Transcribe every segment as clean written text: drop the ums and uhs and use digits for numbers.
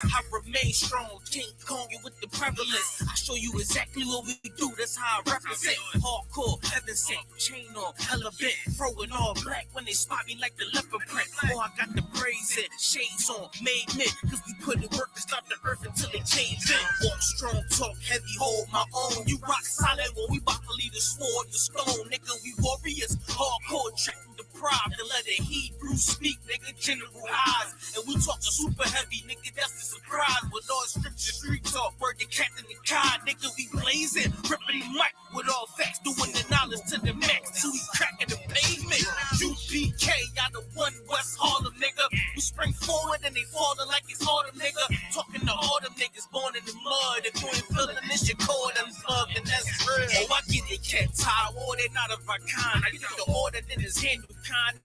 I remain strong, King Kong with the prevalence. I show you exactly what we do, that's how I represent. Hardcore, heaven sent, chain on, hella bent. Throwing all black when they spot me like the leopard print. Oh, I got the braids in, shades on, made men. Cause we put in work to stop the earth until they change in. Walk strong, talk heavy, hold my own. You rock solid when we bout to leave the sword, the stone. Nigga, we warriors, hardcore, tracking the pride. To let the Hebrew speak, nigga, general eyes. And we talk super heavy, nigga, that's the surprise. With all scripture, street talk, word the captain the car, nigga, we blazing, ripping the mic with all facts, doing the knowledge to the max, till we cracking the pavement. UPK, out of one West Harlem, nigga. We spring forward and they falling like it's autumn, nigga. Talking to all them niggas born in the mud. If you ain't feeling this, you call them plugged, and that's real. Oh, I get it, cat tie, or they not of our kind. I get the order that is handled kind.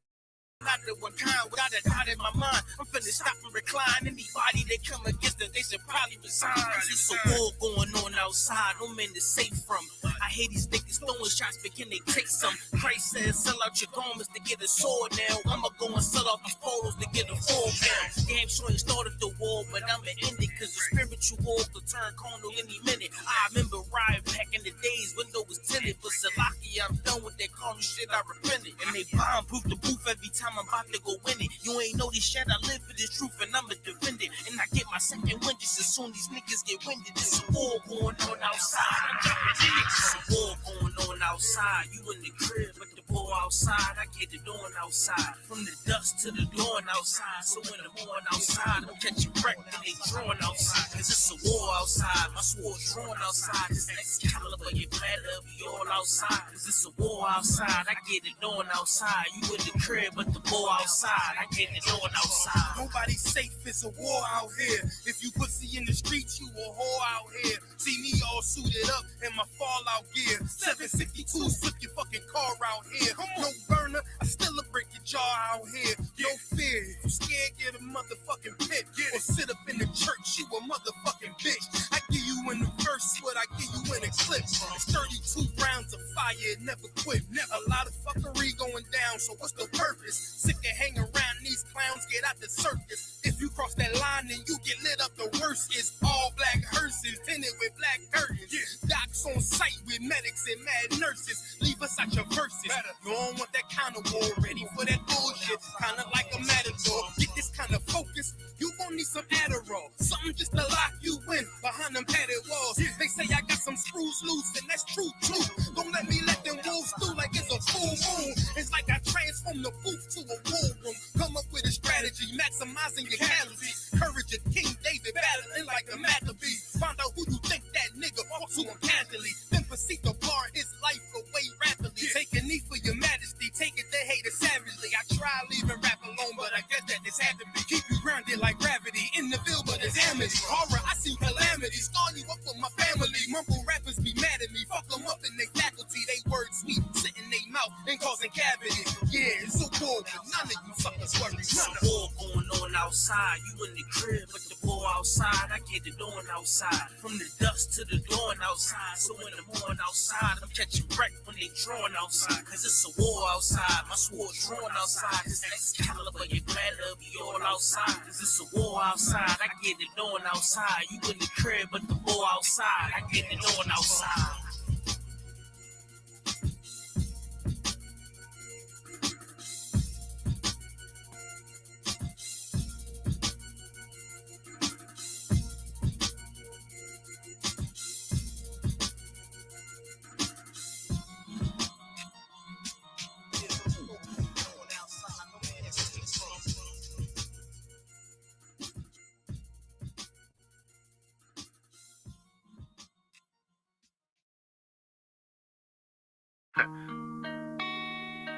Not the one kind without a doubt in my mind. I'm finna stop and recline. Anybody that come against us, they should probably resign. It's a war going on outside. No man to safe from. I hate these niggas throwing shots, but can they take some? Christ says, sell out your garments to get a sword now. I'ma go and sell off these photos to get a full now. Damn sure ain't started the war, but I'ma end it. Cause the spiritual war could turn carnal any minute. I remember riding back in the days, window was tinted. But Salaki, I'm done with that carnal shit, I repented. And they bomb-proof the booth every time I'm about to go win it. You ain't know this shit, I live for this truth and I'ma defend it. And I get my second wind just as soon these niggas get winded. It's a war going on outside, I'm jumping in it. It's a war going on outside, you in the crib, but the war outside, I get it on outside. From the dusk to the dawn outside, so when the morning outside, I'm catching wreck and they drawing outside. Cause it's a war outside, my sword drawn outside. This Excalibur, you better be all outside. Cause it's a war outside, I get it on outside. You in the crib, but the war outside, I get it on outside. Nobody's safe, it's a war out here. If you pussy in the streets, you a whore out here. See me all suited up in my fallout gear. 762, flip your fucking car out here. No burner, I still a break your jaw out here. No fear, if you scared, get a motherfucking pit. Or sit up in the church, you a motherfucking bitch. I give you in the verse what I give you in a clip. It's 32 rounds of fire, it never quit. A lot of fuckery going down, so what's the purpose? Sick of hanging around these clowns, get out the circus. If you cross that line, then you get lit up. The worst is all black hearses, tinted with black curtains. Docs on site with medics and mad nurses. Leave us out your verses. You don't want that kind of war, ready for that bullshit. Kinda like a matador. Get this kind of focus, you gon' need some Adderall. Something just to lock you in behind them padded walls. They say I got some screws loose, and that's true too. Don't let me let them wolves through like it's a full moon. It's like I transform the booth to a war room. Come up with a strategy, maximizing your calories. Courage of King David, battling like the Maccabees. Find out who you think that nigga fought to him casually. Then proceed to bar his life away rapidly. Take a knee for your majesty, take it, they hate it savagely. I try leaving rap alone, but I guess that this had to be. Keep you grounded like gravity in the field, but it's amity. Horror, I see calamity. Scar you up for my family. Mumble rappers be mad at me. Fuck them up in their faculty. They words sweet, sit in their mouth and causing cavities. Yeah, it's a war, but none of you suckers worry. It's a war going on outside, you in the crib, but the war outside, I get it on outside. From the dusk to the dawn outside, so in the morning outside, I'm catching wreck when they drawing outside. Cause it's a war outside, my sword drawn outside. This Excalibur, you better be all outside. Cause it's a war outside, I get it on outside. You in the crib, but the war outside, I get it on outside.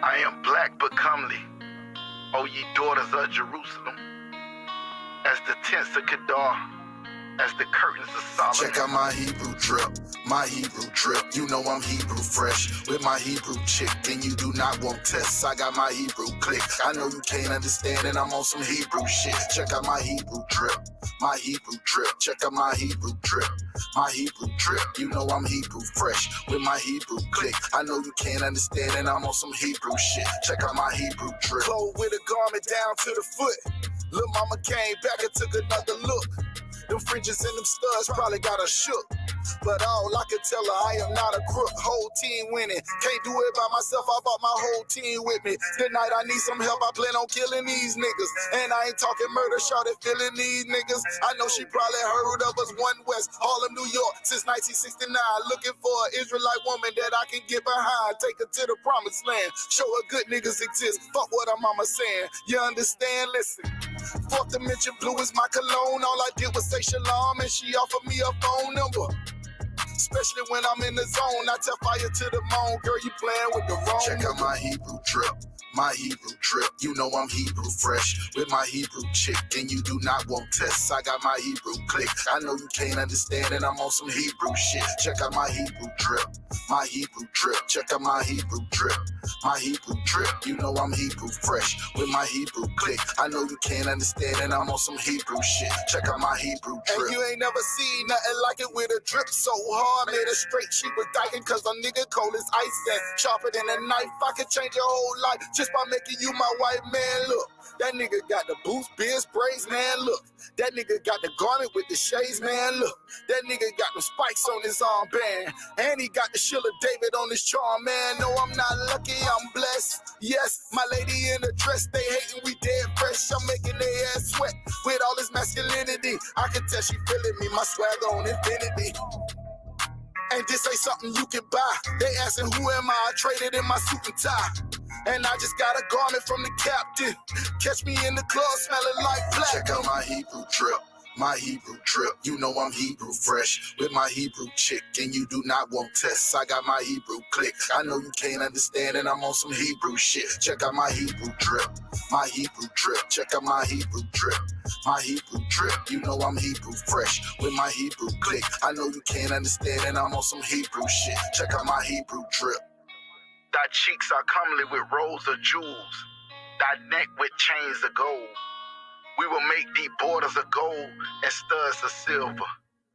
I am black but comely, O ye daughters of Jerusalem, as the tents of Kedar, as the curtains of Solomon. Check out my Hebrew drip, my Hebrew drip. You know I'm Hebrew fresh, with my Hebrew chick. And you do not want tests, I got my Hebrew click. I know you can't understand and I'm on some Hebrew shit. Check out my Hebrew drip, my Hebrew drip. Check out my Hebrew drip, my Hebrew drip. You know I'm Hebrew fresh, with my Hebrew click. I know you can't understand and I'm on some Hebrew shit. Check out my Hebrew drip. Clothes with a garment down to the foot. Lil' mama came back and took another look. fringes and them studs probably got her shook. But all I could tell her, I am not a crook. Whole team winning. Can't do it by myself, I brought my whole team with me. Tonight I need some help, I plan on killing these niggas. And I ain't talking murder, shorty feeling these niggas. I know she probably heard of us, One West, Harlem, New York, since 1969. Looking for an Israelite woman that I can get behind. Take her to the promised land. Show her good niggas exist. Fuck what her mama saying. You understand? Listen. Fourth dimension blue is my cologne. All I did was say shalom and she offered me a phone number. Especially when I'm in the zone, I tell fire to the moon. Girl, you playing with the wrong. Check out my Hebrew drip. My Hebrew drip, you know I'm Hebrew fresh with my Hebrew chick, and you do not want tests. I got my Hebrew click. I know you can't understand, and I'm on some Hebrew shit. Check out my Hebrew drip, my Hebrew drip. Check out my Hebrew drip, my Hebrew drip. You know I'm Hebrew fresh with my Hebrew click. I know you can't understand, and I'm on some Hebrew shit. Check out my Hebrew drip. And you ain't never seen nothing like it with a drip so hard. Made her straight, she was dying cause a nigga cold as ice and sharper than a knife. I could change your whole life just by making you my white man. Look, that nigga got the boots, beard sprays, man. Look, that nigga got the garment with the shades, man. Look, that nigga got the spikes on his armband, and he got the Sheila David on his charm, man. No, I'm not lucky, I'm blessed. Yes, my lady in the dress, they hating, we dead fresh. I'm making their ass sweat with all this masculinity. I can tell she feeling me, my swagger on infinity. And this ain't something you can buy. They asking who am I traded in my suit and tie. And I just got a garment from the captain. Catch me in the club smelling like black. Check out my Hebrew drip, my Hebrew drip. You know I'm Hebrew fresh with my Hebrew chick, and you do not want tests. I got my Hebrew click. I know you can't understand, and I'm on some Hebrew shit. Check out my Hebrew drip, my Hebrew drip. Check out my Hebrew drip, my Hebrew drip. You know I'm Hebrew fresh with my Hebrew click. I know you can't understand, and I'm on some Hebrew shit. Check out my Hebrew drip. Thy cheeks are comely with rows of jewels, thy neck with chains of gold. We will make thee borders of gold and studs of silver.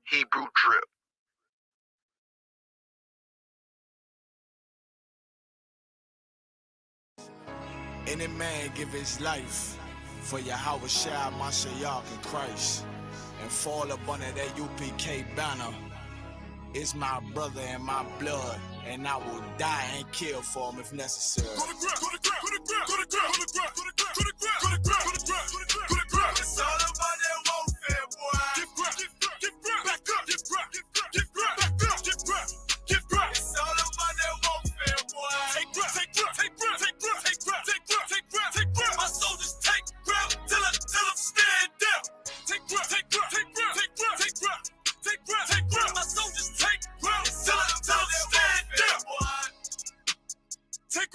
Hebrew drip. Any man give his life for Yahweh Shai, Mashiach, and Christ, and fall up under that UPK banner. It's my brother and my blood, and I will die and kill for him if necessary. It's all about that warfare, boy. Back up, It's all about that warfare, boy. Take grip. My soldiers take grip till I'm stand down. Take grip. My soldiers take grip till I'm stand down. Take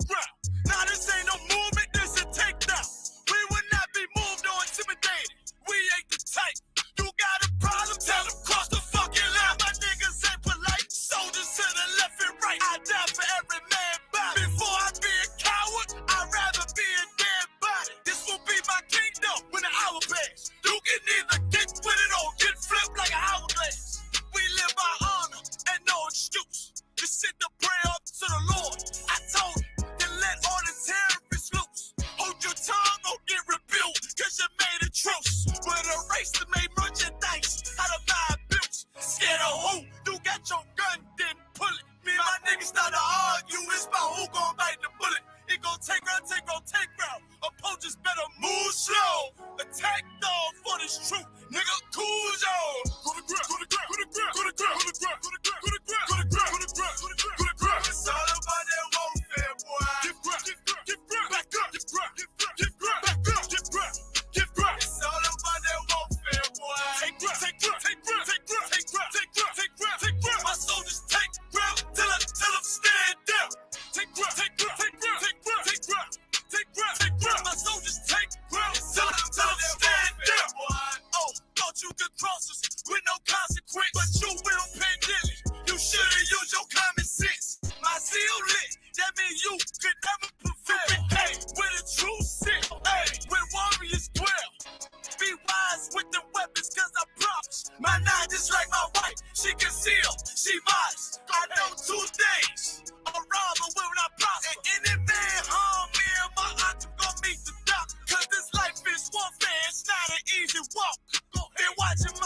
grip. Now this ain't no movement, this a takedown. We will not be moved or intimidated. We ain't the type. You got a problem, tell them cross the fucking line. My niggas ain't polite. Soldiers to the left and right. I die for every man body. Before I be a coward, I'd rather be a dead body. This will be my kingdom when the hour pass. You can either get with it or get flipped like an hourglass. We live by honor and no excuse. Just sit the prayer up to the Lord. I told him to let all the terrorists loose. Hold your tongue or get rebuked, cause you made a truce. With a race that made merchandise out of my abuse. Scared of who? You got your gun, then pull it. Me and my niggas start to argue. It's about who gon' bite the bullet. It gon' take round. Opponents better move slow. Attack dog for this truth. Nigga, cool zone. Go to grip. It's all about that warfare, boy. Give grip. Back up. Give grip. It's all about that warfare, boy. Take grip. My soldiers take grip till I'm stand down. Take grip. My soldiers take grip till I'm stand down. Oh, thought you could cross us with no consequence, but you will pandemic. You should've used your common sense. My zeal lit, that means you could never prevail. Hey, with a true sit, hey, when warriors dwell. Be wise with the weapons, cause I promise. My nine just like my wife, she concealed, she modest. I know two things, a robber will not prosper. And any man harm me and my aunt gon' meet the doctor. Cause this life is warfare, it's not an easy walk. Been watching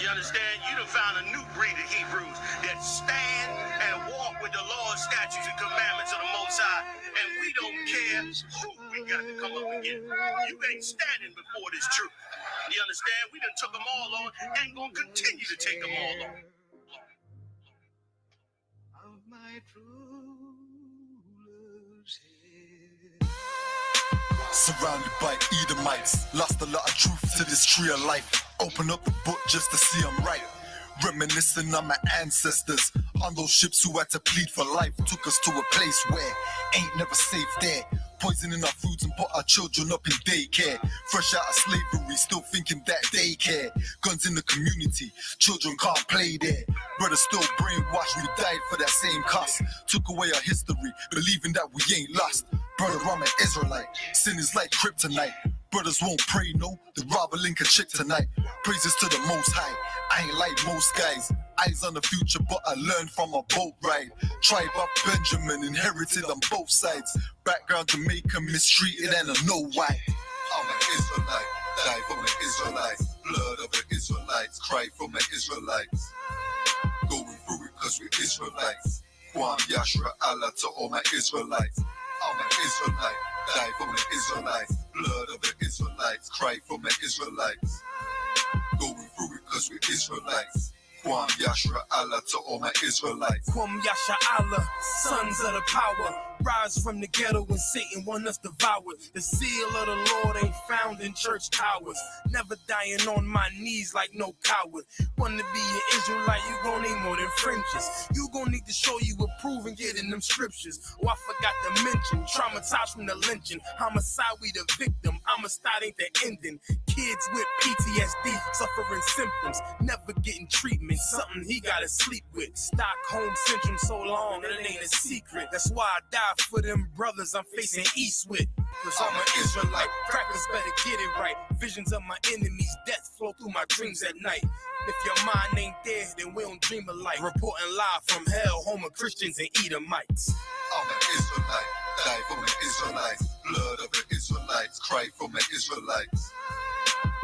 You understand? You done found a new breed of Hebrews that stand and walk with the laws, statutes, and commandments of the Most High. And we don't care who we got to come up against. You ain't standing before this truth. You understand? We done took them all on and gonna continue to take them all on. Of my true love's head. Surrounded by Edomites, lost a lot of truth to this tree of life. Open up the book just to see I'm right. Reminiscing on my ancestors, on those ships who had to plead for life. Took us to a place where ain't never safe there. Poisoning our foods and put our children up in daycare. Fresh out of slavery, still thinking that they care. Guns in the community, children can't play there. Brothers still brainwashed, we died for that same cost. Took away our history, believing that we ain't lost. Brother, I'm an Israelite, sin is like kryptonite. Brothers won't pray, no, they rob a link a chick tonight. Praises to the Most High, I ain't like most guys. Eyes on the future, but I learned from a boat ride. Tribe of Benjamin, inherited on both sides. Background Jamaica, mistreated and I know why. I'm an Israelite, die for my Israelites. Blood of the Israelites, cry for my Israelites. Going through it cause we're Israelites. Kwam Yashra Allah to all my Israelites. I'm an Israelite, die for my Israelites. Blood of the Israelites, cry for my Israelites. Going through it cause we're Israelites. Kwam Yashra Allah to all my Israelites. Kwam Yasha Allah, sons of the power. Rise from the ghetto when Satan want us devoured. The seal of the Lord ain't found in church towers. Never dying on my knees like no coward. Wanna be an Israelite, you gon' need more than fringes. You gon' need to show you approve and get in them scriptures. Oh, I forgot to mention, traumatized from the lynching. Homicide, we the victim. Homicide ain't the ending. Kids with PTSD, suffering symptoms. Never getting treatment, something he gotta sleep with. Stockholm syndrome so long, it ain't a secret. That's why I die for them brothers I'm facing east with. Cause I'm an Israelite, crackers better get it right. Visions of my enemies, death flow through my dreams at night. If your mind ain't there, then we don't dream alike. Reporting live from hell, home of Christians and Edomites. I'm an Israelite, die for my Israelites. Blood of the Israelites, cry for my Israelites.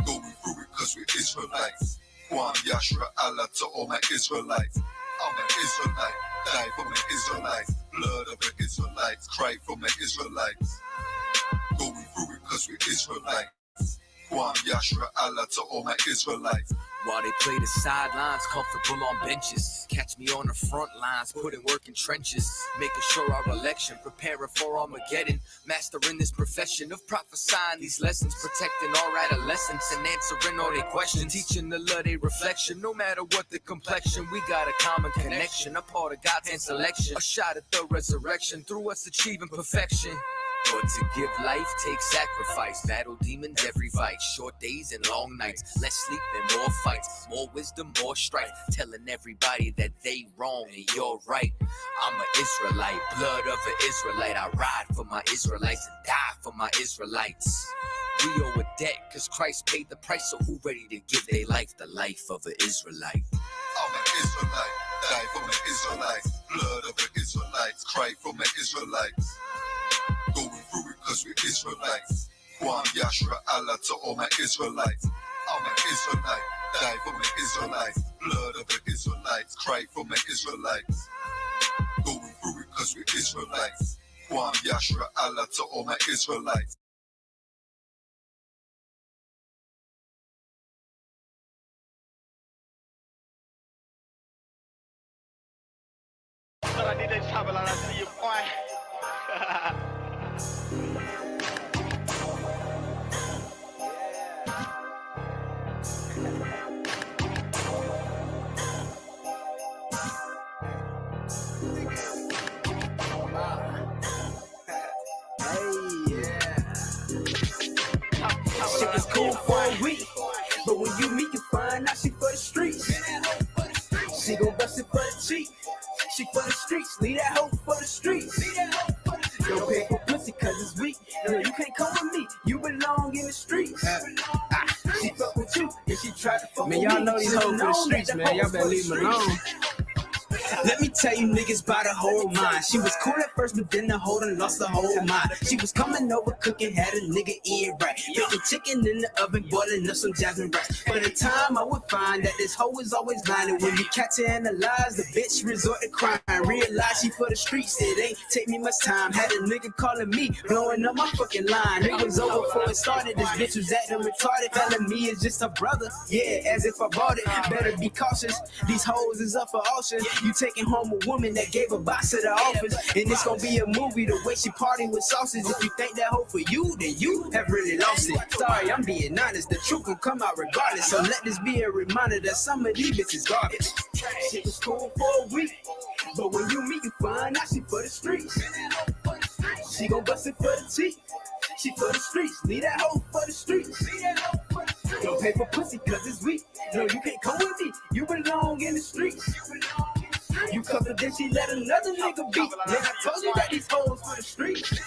Going through it cause we're Israelites. Kwam Yashra Allah to all my Israelites. I'm an Israelite, die for my Israelites. Blood of the Israelites, cry for my Israelites. Going through it cause we're Israelites. Kwam Yashra Allah to all my Israelites. While they play the sidelines, comfortable on benches. Catch me on the front lines, putting work in trenches. Making sure our election, preparing for Armageddon. Mastering this profession of prophesying these lessons. Protecting our adolescents and answering all their questions. Teaching the love they reflection, no matter what the complexion. We got a common connection, a part of God's hand selection. A shot at the resurrection, through us achieving perfection. But to give life takes sacrifice. Battle demons every fight. Short days and long nights. Less sleep and more fights. More wisdom, more strife. Telling everybody that they wrong and you're right. I'm an Israelite, blood of an Israelite. I ride for my Israelites and die for my Israelites. We owe a debt cause Christ paid the price. So who ready to give their life the life of an Israelite? I'm an Israelite, die for my Israelites. Blood of the Israelites, cry for my Israelites. Going through it cause we're Israelites. Kwam Yashra Allah to all my Israelites. I'm an Israelite, die for my Israelites. Blood of the Israelites, cry for my Israelites. Going through it cause we're Israelites. Kwam Yashra Allah to all my Israelites. I need to travel and I see you, boy. Shit is cool for a week, but when you meet, you find out she for the streets. She gon' bust it for the cheek. She for the streets, leave that hoe for the streets. Don't pay for pussy cause it's weak. No, you can't come with me, you belong in the streets. She fuck with you, and she try to fuck with me. Man, y'all know these hoes for the streets, man. Y'all better leave them alone. Let me tell you niggas by the whole mind. She was cool at first, but then the whole done lost the whole mind. She was coming over cooking, had a nigga eating right. Baking chicken in the oven, boiling up some jasmine rice. By the time I would find that this hoe was always lying. And when you catch her analyze, the bitch resort to crime. Realize she for the streets, it ain't take me much time. Had a nigga calling me, blowing up my fucking line. It was over before it started, this bitch was acting retarded. Telling me it's just a brother, yeah, as if I bought it. Better be cautious, these hoes is up for auction. You taking home a woman that gave a box to the office. And it's gonna be a movie the way she party with sauces. If you think that hoe for you, then you have really lost it. Sorry, I'm being honest, the truth will come out regardless. So let this be a reminder that some of these bitches garbage. Shit was cool for a week, but when you meet, you find out she for the streets. She gon' bust it for the teeth. She for the streets, leave that hoe for the streets. Don't pay for pussy cause it's weak. No, you can't come with me, you belong in the streets. You covered, then she let another nigga beat. Man, I told you that these hoes for the streets.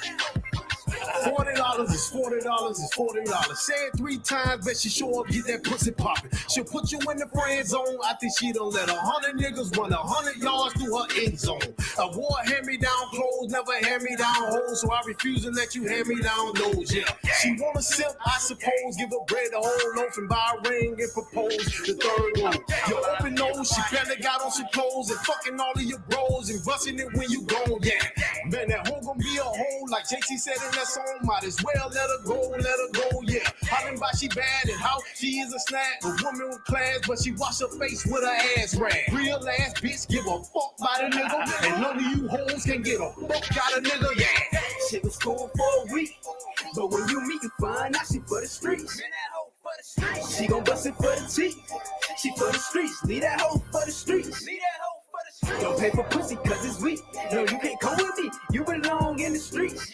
$40 is $40 is $40. Say it 3 times, bet she show up, get that pussy poppin'. She'll put you in the friend zone. I think she done let 100 niggas run 100 yards through her end zone. I wore hand-me-down clothes, never hand-me-down hoes, so I refuse to let you hand-me-down those. Yeah, she wanna sip, I suppose. Give her bread the whole loaf and buy a ring and propose the third one. Your open nose, she barely got on some clothes and fucking all of your bros and busting it when you gone. Yeah, man, that hoe gonna be a hoe like JT said in that song. Might as well let her go, yeah. Hollering about she bad and how she is a snack. A woman with class, but she wash her face with her ass rag. Real ass bitch, give a fuck by the nigga. And none of you hoes can get a fuck out of nigga, yeah. Shit was cool for a week, but when you meet, you find out she for the streets. She gon' bust it for the teeth. She for the streets, leave that hoe for the streets. Don't pay for pussy cause it's weak. No, you can't come with me, you belong in the streets.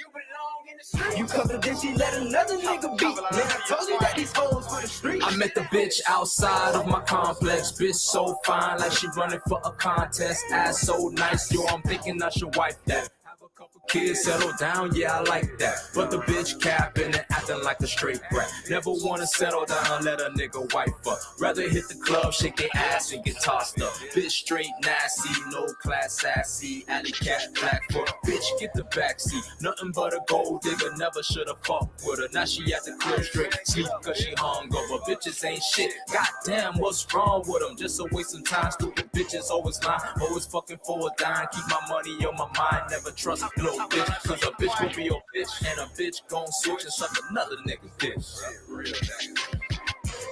You covered, then she let another nigga beat. Man, I told you that these hoes for the streets. I met the bitch outside of my complex. Bitch so fine, like she running for a contest. Ass so nice, yo, I'm thinking I should wipe that. Have a couple kids, settle down, yeah, I like that. But the bitch capping and acting like a straight brat. Never wanna settle down, let a nigga wife up. Rather hit the club, shake their ass and get tossed up. Bitch straight nasty, no class sassy. Alley cat, black foot, bitch get the backseat. Nothing but a gold digger, never should've fucked with her. Now she at the crib straight, sleep cause she hungover. Bitches ain't shit, goddamn, what's wrong with them? Just a waste of time, stupid bitches always lying. Always fucking for a dime, keep my money on my mind. Never trust no bitch, cause a bitch gon' be your bitch. And a bitch gon' switch and suck another nigga dick.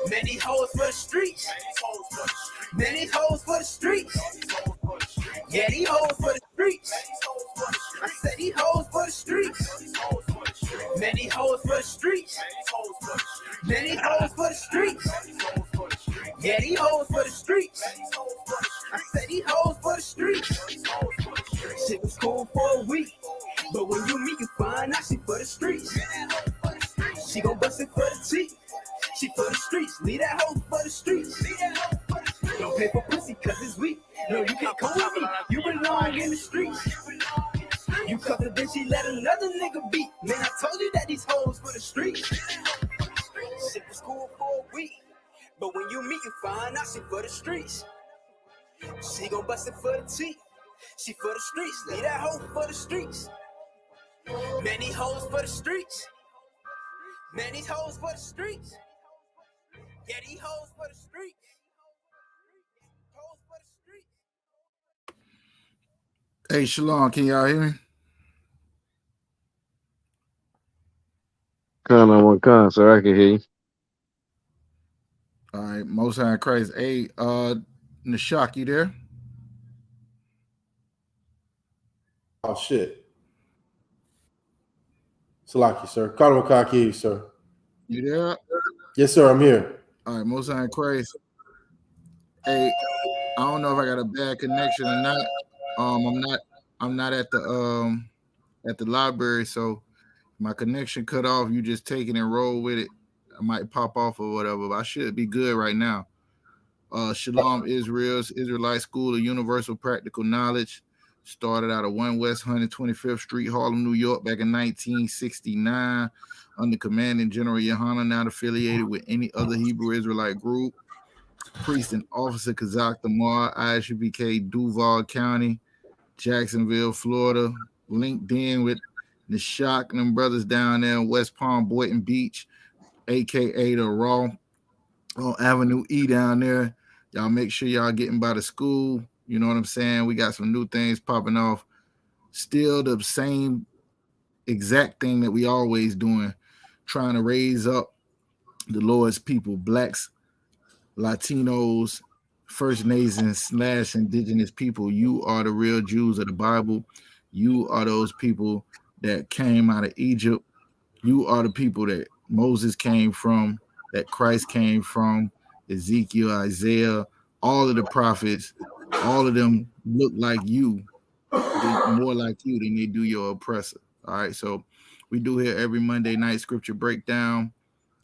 Many hoes for the streets. Many hoes for the streets. Yeah, these hoes for the streets. I said these hoes for the streets. Many hoes for the streets. Many hoes for the streets. Yeah, these hoes for the streets. I said these hoes for the streets. Shit was cool for a week, but when you meet, you find out she for the streets. She gon' bust it for the teeth. She for the streets, leave that hoe for the streets. Don't pay for pussy cause it's weak. No, you can't come with me, you belong in the streets. You covered, then she let another nigga beat. Man, I told you that these hoes for the streets. Shit was cool for a week, but when you meet, you find out she for the streets. She gon' bust it for the teeth. She for the streets, leave that hoe for the streets. Many hoes for the streets. Many hoes for the streets. Yeah, these hoes for the streets. Hoes for the streets. Hey, Shalom, can y'all hear me? Con, sir, I can hear you. All right, Most High Christ. Hey, Nashak, you there? Oh shit. Salaki, sir. Kanawakaki, sir. You there? Yes, sir, I'm here. All right, Most High Christ. Hey, I don't know if I got a bad connection or not. I'm not at the library, so my connection cut off. You just take it and roll with it. I might pop off or whatever, but I should be good right now. Shalom Israel's Israelite School of Universal Practical Knowledge started out of 1 West 125th Street, Harlem, New York, back in 1969 under commanding General Yohanan, not affiliated with any other Hebrew Israelite group. Priest and Officer Kazak Damar, ISUBK, Duval County, Jacksonville, Florida. Linked in with the Shock and them brothers down there in West Palm, Boynton Beach, aka the Raw on Avenue E down there. Y'all make sure y'all getting by the school. You know what I'm saying? We got some new things popping off. Still the same exact thing that we always doing, trying to raise up the Lord's people, blacks, Latinos, First Nations / indigenous people. You are the real Jews of the Bible. You are those people that came out of Egypt. You are the people that Moses came from, that Christ came from, Ezekiel, Isaiah, all of the prophets, all of them look like you, more like you than they do your oppressor. All right, so we do here every Monday night scripture breakdown.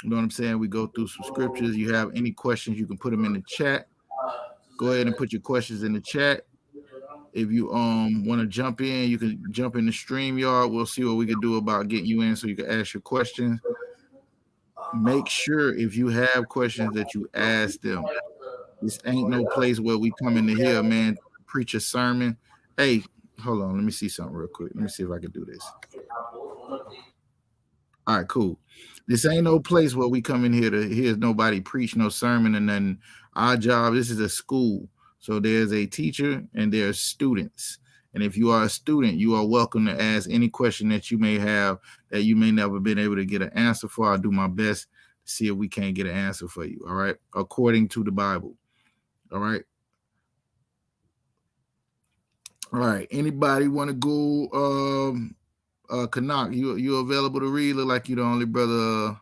You know what I'm saying? We go through some scriptures. You have any questions, you can put them in the chat. Go ahead and put your questions in the chat. If you want to jump in, you can jump in the StreamYard. We'll see what we can do about getting you in so you can ask your questions. Make sure if you have questions that you ask them. This ain't no place where we come into here, man, preach a sermon. Hey, hold on. Let me see something real quick. Let me see if I can do this. All right, cool. This ain't no place where we come in here to hear nobody preach no sermon and nothing. Our job, this is a school. So there's a teacher and there's students. And if you are a student, you are welcome to ask any question that you may have that you may never been able to get an answer for. I'll do my best to see if we can't get an answer for you. All right. According to the Bible. All right. All right. Anybody want to go? Kanak, you available to read? Look like you the only brother.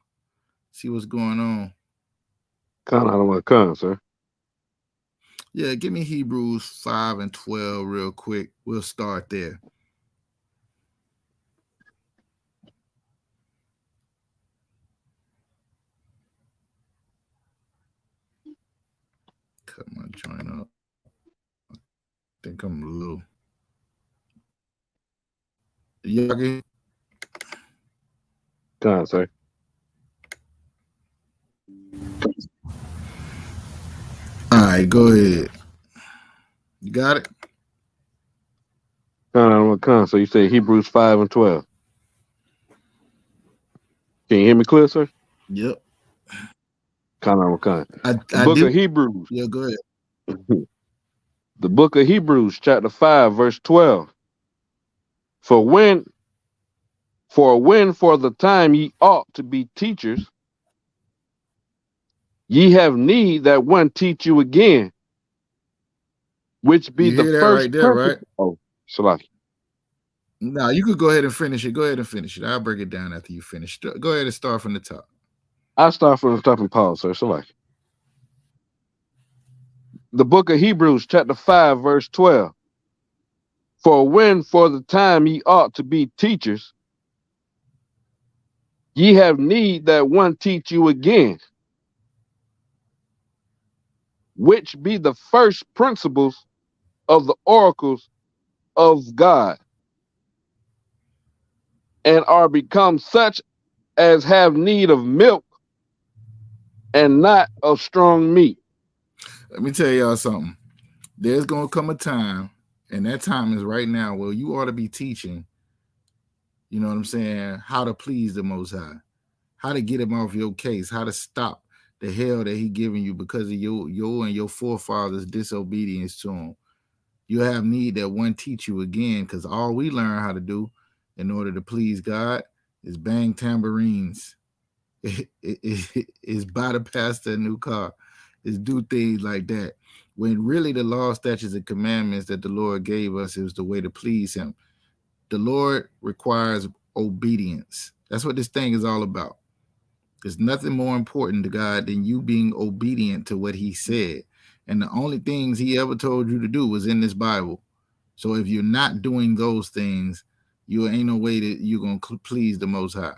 See what's going on. Con, I don't want to come, sir. Yeah, give me Hebrews 5 and 12 real quick. We'll start there. Cut my joint up. I think I'm a little. Yagi. Con, sir. All right, go ahead. You got it? Con, I don't want to come. So you say Hebrews 5 and 12. Can you hear me clear, sir? Yep. Con, I don't want to come. The I book do. of Hebrews. Yeah, go ahead. The book of Hebrews, chapter 5, verse 12. For when for the time ye ought to be teachers, ye have need that one teach you again, which be You the hear that first right there, principle. right? Oh, Salaki. No, you could go ahead and finish it. Go ahead and finish it. I'll break it down after you finish. Go ahead and start from the top. I'll start from the top and pause, sir. Salaki. The book of Hebrews, chapter 5, verse 12. For when for the time ye ought to be teachers, ye have need that one teach you again, which be the first principles of the oracles of God, and are become such as have need of milk and not of strong meat. Let me tell y'all something. There's going to come a time, and that time is right now, where you ought to be teaching, you know what I'm saying, how to please the Most High, how to get him off your case, how to stop the hell that he giving you because of your and your forefathers' disobedience to him. You have need that one teach you again, because all we learn how to do in order to please God is bang tambourines, is buy the pastor a new car, is do things like that. When really the law, statutes, and commandments that the Lord gave us is the way to please him. The Lord requires obedience. That's what this thing is all about. There's nothing more important to God than you being obedient to what he said. And the only things he ever told you to do was in this Bible. So if you're not doing those things, you ain't no way that you're going to please the Most High.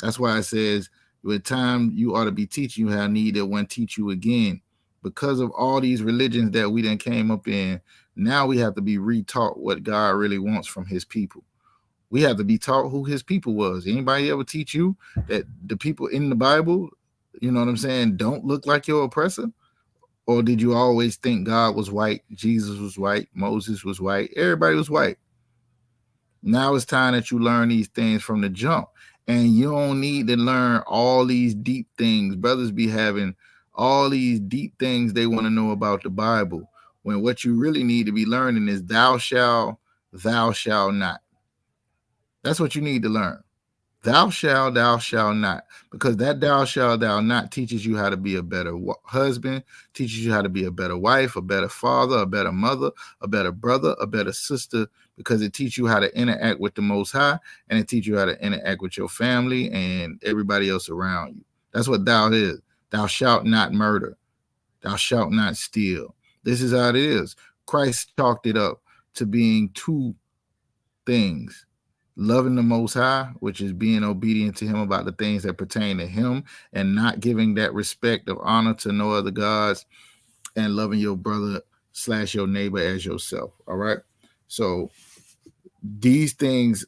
That's why it says, with time you ought to be teaching you how need that one teach you again. Because of all these religions that we then came up in, now we have to be retaught what God really wants from his people. We have to be taught who his people was. Anybody ever teach you that the people in the Bible, you know what I'm saying, don't look like your oppressor? Or did you always think God was white, Jesus was white, Moses was white, everybody was white? Now it's time that you learn these things from the jump. And you don't need to learn all these deep things. Brothers be having all these deep things they want to know about the Bible, when what you really need to be learning is thou shalt not. That's what you need to learn. Thou shalt not. Because that thou shalt not teaches you how to be a better husband, teaches you how to be a better wife, a better father, a better mother, a better brother, a better sister, because it teaches you how to interact with the Most High, and it teaches you how to interact with your family and everybody else around you. That's what thou is. Thou shalt not murder. Thou shalt not steal. This is how it is. Christ chalked it up to being two things: loving the Most High, which is being obedient to him about the things that pertain to him and not giving that respect of honor to no other gods, and loving your brother / your neighbor as yourself. All right. So these things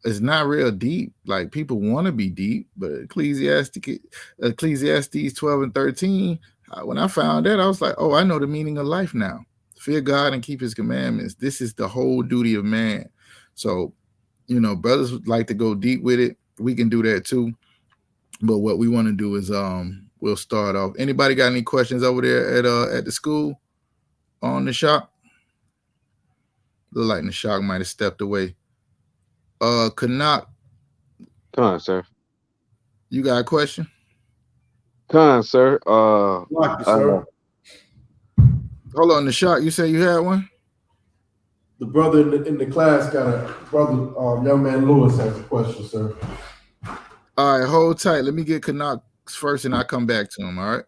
is not real deep. Like, people want to be deep, but Ecclesiastes 12 and 13, when I found that, I was like, oh, I know the meaning of life now. Fear God and keep his commandments. This is the whole duty of man. So, you know, brothers would like to go deep with it. We can do that too. But what we want to do is we'll start off. Anybody got any questions over there at the school on the shop? Look like the shock might have stepped away. Canuck. Come on, sir. You got a question? Come on, sir. Sir. Hold on, the shock. You say you had one? The brother in the class got a brother. Young man Lewis has a question, sir. All right, hold tight. Let me get Canuck first, and I'll come back to him. All right.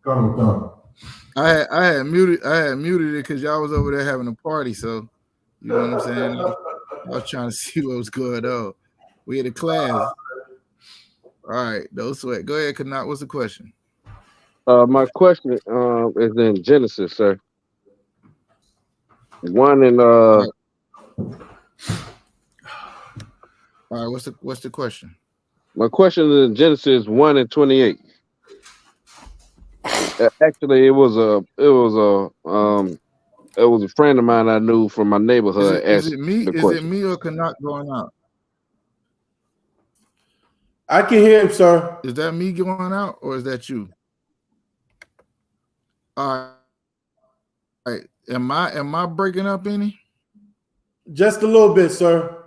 Come. I had muted it because y'all was over there having a party. So you know what I'm saying? I was trying to see what was going on. We had a class. All right, no sweat. Go ahead, Canuck. What's the question? My question is in Genesis, sir. 1 and All right, what's the question? My question is in Genesis 1 and 28. Actually, it was a friend of mine I knew from my neighborhood. Is it me? Is it me or Canuck going out? I can hear him, sir. Is that me going out, or is that you? All right. Am I breaking up any? Just a little bit, sir.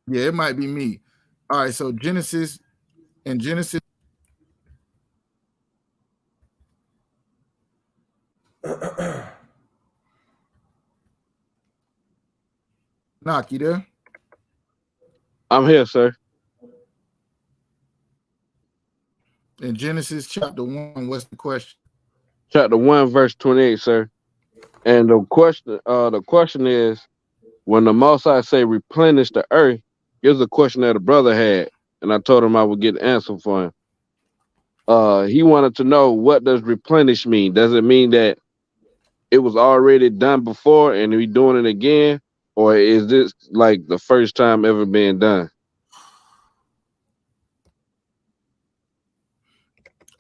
Yeah, it might be me. All right, so Genesis. Knock, you there? I'm here, sir. In Genesis chapter 1, what's the question? Chapter 1, verse 28, sir. And the question is, when the Most High say replenish the earth, here's a question that a brother had, and I told him I would get an answer for him. He wanted to know, what does replenish mean? Does it mean that it was already done before and we doing it again, or is this like the first time ever being done?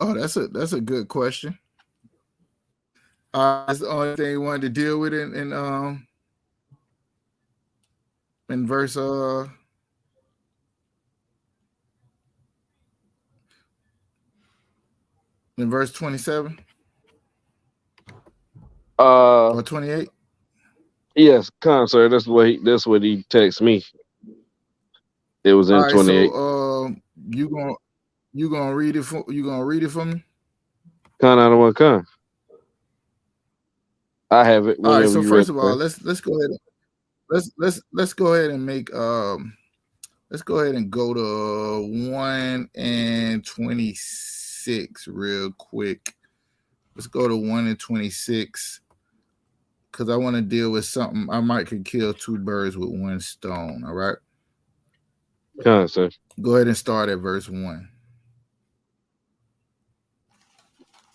Oh, that's a good question. That's the only thing he wanted to deal with in verse in verse 27 or 28. Yes, sir. That's what he texted me. It was in All right, 28. So you gonna read it for me? I don't want to. I have it. All right. So you first ready, of all, sir. let's go ahead. Let's go ahead and make let's go ahead and go to 1 and 26 real quick. Let's go to 1 and 26 because I want to deal with something. I might could kill two birds with one stone. All right. Sir. Go ahead and start at verse 1.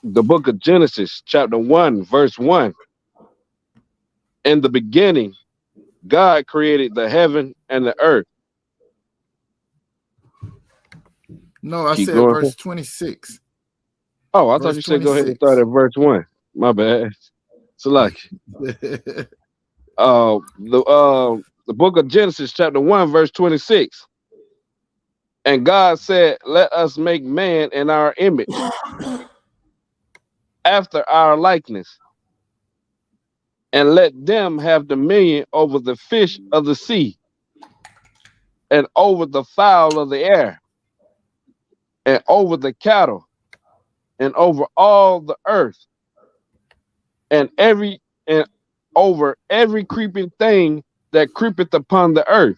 The book of Genesis, chapter 1, verse 1. In the beginning, God created the heaven and the earth. No, I Keep said going. verse 26. Oh, I thought Verse you said go ahead and start 26. at verse 1. My bad. So like the book of Genesis, chapter 1, verse 26. And God said, let us make man in our image, after our likeness, and let them have dominion over the fish of the sea, and over the fowl of the air, and over the cattle, and over all the earth, and over every creeping thing that creepeth upon the earth.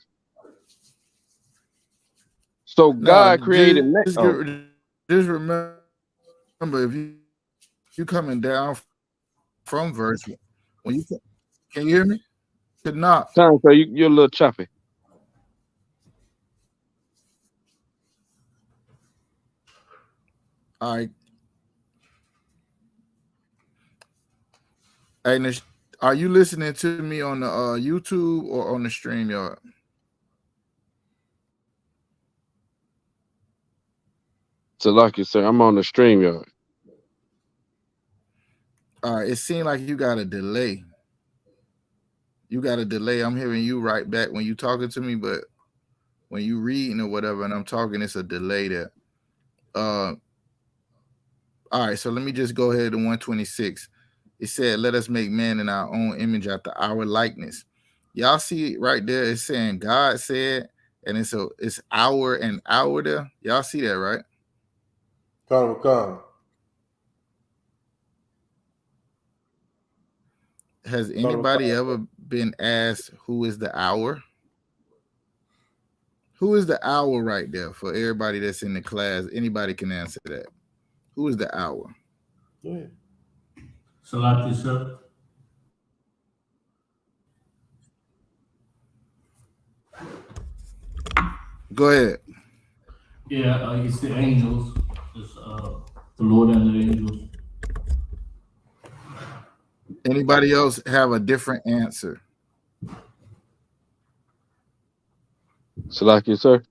So No, God created man. Oh, just remember, if you coming down from verse, when you can you hear me? Could not. time, so you're a little choppy. All right. Hey, are you listening to me on the YouTube or on the StreamYard? So like you said, I'm on the StreamYard. All right. It seemed like you got a delay. You got a delay. I'm hearing you right back when you talking to me, but when you reading or whatever, and I'm talking, it's a delay there. All right. So let me just go ahead to 126. It said, "Let us make man in our own image, after our likeness." Y'all see it right there? It's saying God said, and it's hour and hour there. Y'all see that, right? Come. Has anybody ever been asked who is the hour? Who is the hour right there for everybody that's in the class? Anybody can answer that. Who is the hour? Yeah. Salaki, sir. Go ahead. Yeah, it's the angels. It's the Lord and the angels. Anybody else have a different answer? So like you, sir.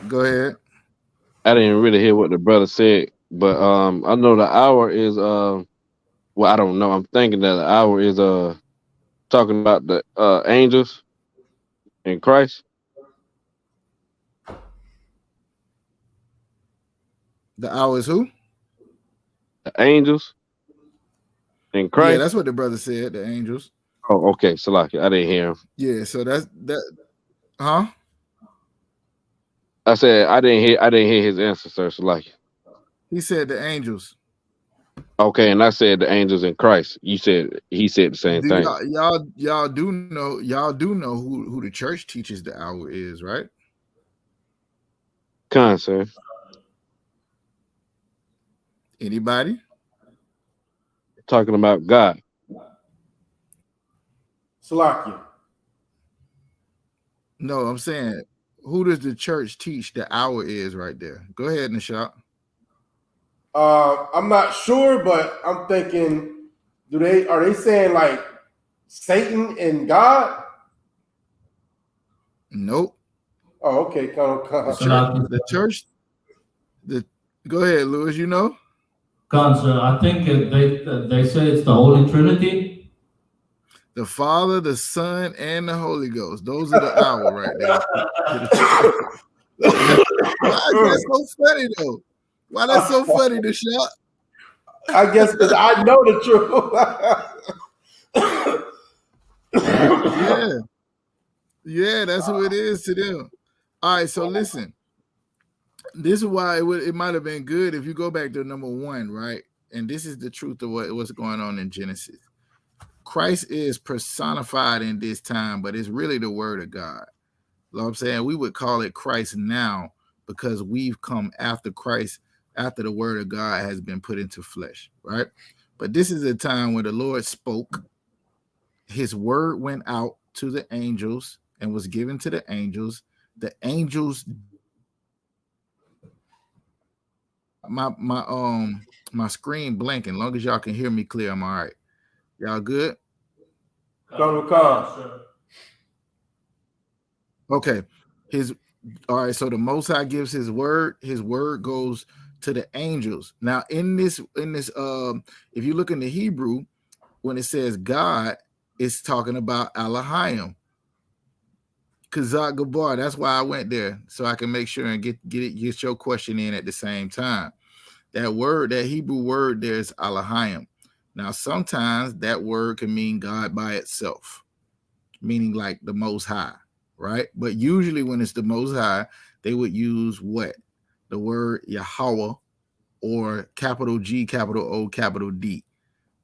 Go ahead. I didn't really hear what the brother said, but I know the hour is well, I don't know. I'm thinking that the hour is talking about the angels in Christ. The hour is who? The angels in Yeah, Christ. that's what the brother said. The angels. Oh, okay. So like I didn't hear him. Yeah, so that's that. Huh? I said I didn't hear his answer, sir. So like He said the angels. okay, and I said the angels in Christ. He said the same Do thing. y'all do know who the church teaches the hour is, right? Con, sir. Anybody? Talking about God. Salakia. No, I'm saying, who does the church teach the hour is right there? Go ahead, Nishad. I'm not sure, but I'm thinking, are they saying like Satan and God? Nope. Oh, okay. Come. The church. Go ahead, Louis. You know. Sir, I think they say it's the Holy Trinity. The Father, the Son, and the Holy Ghost. Those are the hour right there. Why is that so funny though? Why that's so funny, Nishad? I guess because I know the truth. Yeah, that's who it is to them. All right, so listen. This is why it might have been good if you go back to number 1, right? And this is the truth of what's going on in Genesis. Christ is personified in this time, but it's really the word of God. You know what I'm saying? We would call it Christ now because we've come after Christ, after the word of God has been put into flesh, right? But this is a time when the Lord spoke. His word went out to the angels and was given to the angels. The angels, my screen blanking. Long as y'all can hear me clear, I'm all right. Y'all good? Come. Okay. His All right, so the Most High gives his word goes to the angels. Now, in this, if you look in the Hebrew, when it says God, it's talking about Elohim. Kazak Gabar. That's why I went there, so I can make sure and get your question in at the same time. That word, that Hebrew word there is Elohim. Now, sometimes that word can mean God by itself, meaning like the Most High, right? But usually when it's the Most High, they would use what? The word Yahweh, or capital G, capital O, capital D.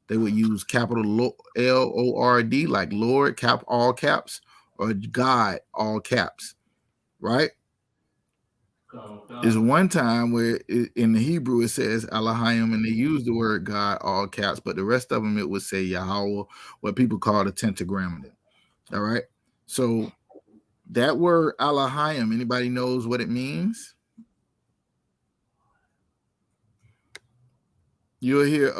They would use capital Lord, like Lord, all caps, or God, all caps, right? There's one time where in the Hebrew it says Elohim, and they use the word God, all caps, but the rest of them it would say Yahweh, what people call the tetragrammaton. All right. So that word Elohim, anybody knows what it means? You'll hear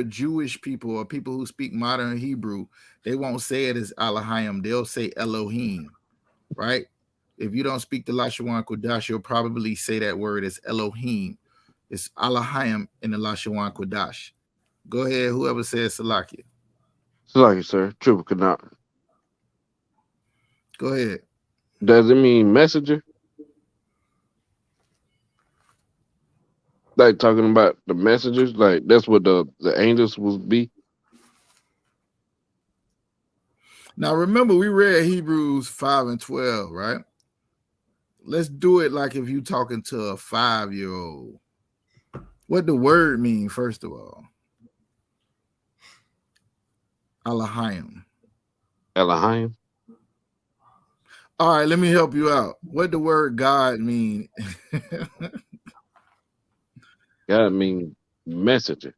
Jewish people or people who speak modern Hebrew, they won't say it as Elohim, they'll say Elohim, right? If you don't speak the Lashawan Kodash, you'll probably say that word as Elohim. It's Elohim in the Lashawan Kodash. Go ahead, whoever says Salakia. Salakia, sir. Triple Canal. Go ahead. Does it mean messenger? Like talking about the messengers? Like that's what the angels would be? Now remember, we read Hebrews 5 and 12, right? Let's do it like if you're talking to a 5-year-old. What the word mean, first of all? Elohim. Elohim? All right, let me help you out. What the word God mean? God mean messenger.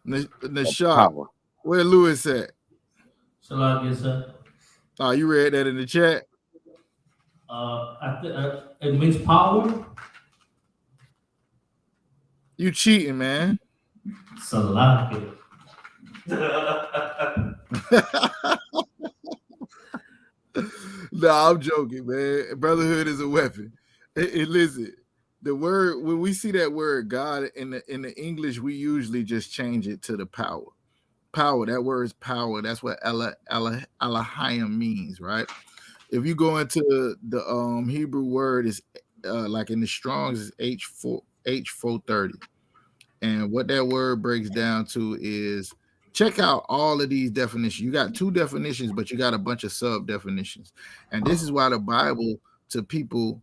Nashab. Where Lewis at? Salakia, sir. Oh, you read that in the chat? It means power. You cheating, man. Salakia. No, I'm joking, man. Brotherhood is a weapon. Listen, the word, when we see that word God in the English, we usually just change it to the power. Power, that word is power. That's what Elohim means, right? If you go into the Hebrew word is like in the Strong's is H430. And what that word breaks down to is, check out all of these definitions. You got 2 definitions, but you got a bunch of sub definitions. And this is why the Bible to people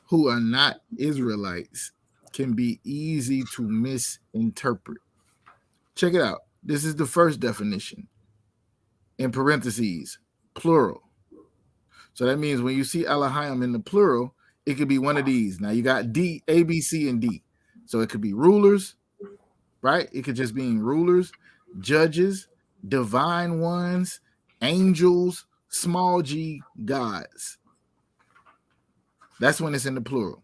who are not Israelites can be easy to misinterpret. Check it out. This is the first definition in parentheses, plural. So that means when you see Elohim in the plural, it could be one of these. Now you got D, A, B, C, and D. So it could be rulers, right? It could just mean rulers, judges, divine ones, angels, small g, gods. That's when it's in the plural,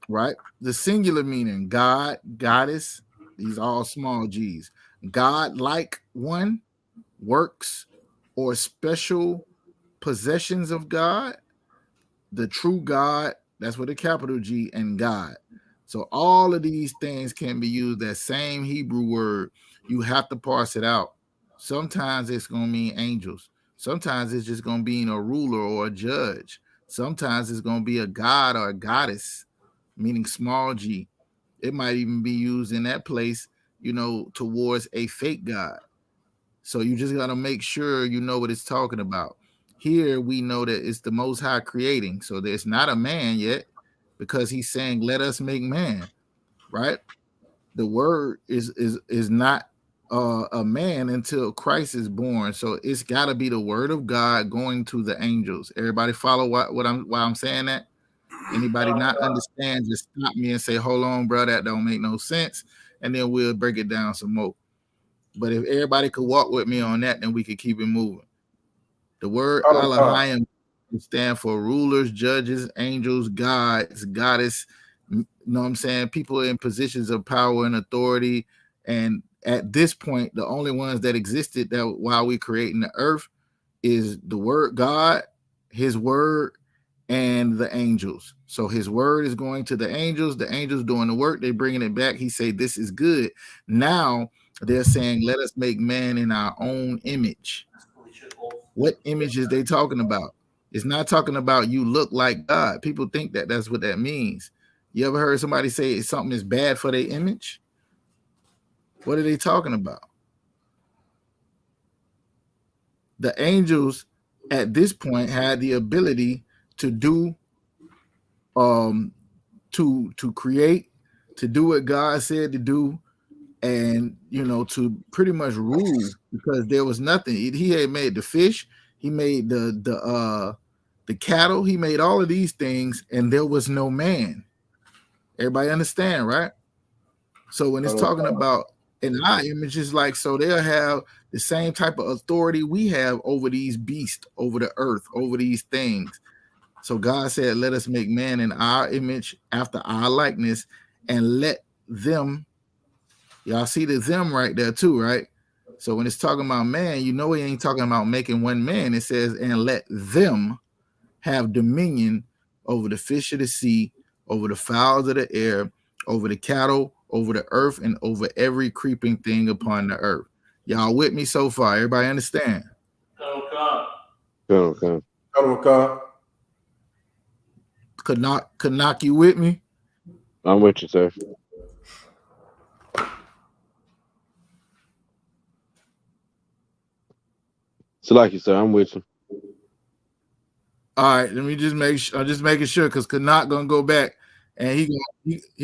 right? The singular meaning, God, goddess, these are all small g's. God-like one, works, or special possessions of God, the true God, that's with a capital G, and God. So all of these things can be used, that same Hebrew word. You have to parse it out. Sometimes it's going to mean angels. Sometimes it's just going to mean a ruler or a judge. Sometimes it's going to be a god or a goddess, meaning small g. It might even be used in that place, towards a fake god. So you just got to make sure you know what it's talking about. Here we know that it's the Most High creating. So there's not a man yet, because he's saying, let us make man, right? The word is not a man until Christ is born. So it's got to be the word of God going to the angels. Everybody follow why I'm saying that? Anybody not understand, just stop me and say, hold on, bro, that don't make no sense. And then we'll break it down some more. But if everybody could walk with me on that, then we could keep it moving. The word Elohim stand for rulers, judges, angels, gods, goddess. You know what I'm saying? People in positions of power and authority. And at this point, the only ones that existed that while we creating the earth is the word God, his word, and the angels. So his word is going to the angels doing the work, they bringing it back. He say this is good. Now they're saying let us make man in our own image. What image is they talking about? It's not talking about you look like God. People think that that's what that means. You ever heard somebody say something is bad for their image? What are they talking about? The angels at this point had the ability to do to create, to do what God said to do, and to pretty much rule, because there was nothing. He had made the fish, he made the cattle, he made all of these things, and there was no man. Everybody understand, right? So when it's talking about in our images, like, so they'll have the same type of authority we have over these beasts, over the earth, over these things. So God said, let us make man in our image after our likeness, and let them, y'all see the them right there too, right? So when it's talking about man, he ain't talking about making one man. It says, and let them have dominion over the fish of the sea, over the fowls of the air, over the cattle, over the earth, and over every creeping thing upon the earth. Y'all with me so far? Everybody understand? Okay. Kanak, you with me? I'm with you, sir. So like you, sir, I'm with you. All right, let me just I'm just making sure, because Kanak gonna go back and he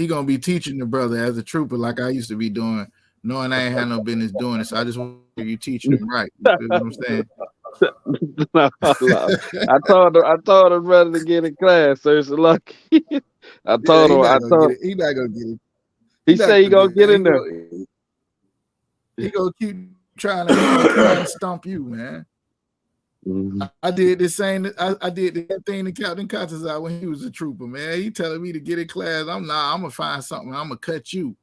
gonna be teaching the brother as a trooper, like I used to be doing, knowing I ain't had no business doing it. So I just want you teaching him right. You feel what I'm saying? No, I told the brother to get in class, sir. So lucky. I told him. He not gonna get it. He said he gonna get in there. He gonna keep trying to stump you, man. Mm-hmm. I did the same. I did the same thing to Captain Contazar when he was a trooper, man. He telling me to get in class. I'm gonna find something. I'm gonna cut you.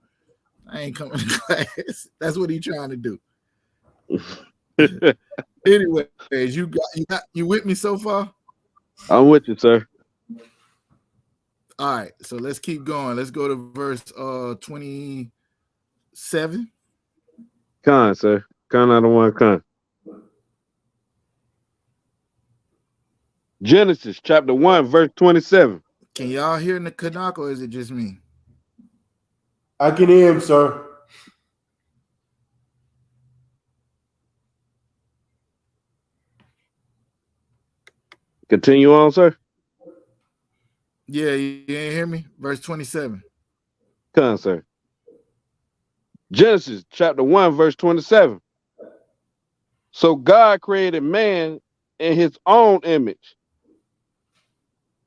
I ain't coming to class. That's what he trying to do. Anyway, you with me so far? I'm with you, sir. All right, so let's keep going. Let's go to verse 27. Con, sir. Con out of one con. Genesis chapter 1, verse 27. Can y'all hear the Kanak, or is it just me? I can hear him, sir. Continue on, sir. Yeah, you ain't hear me? Verse 27. Con, sir. Genesis chapter 1, verse 27. So God created man in his own image.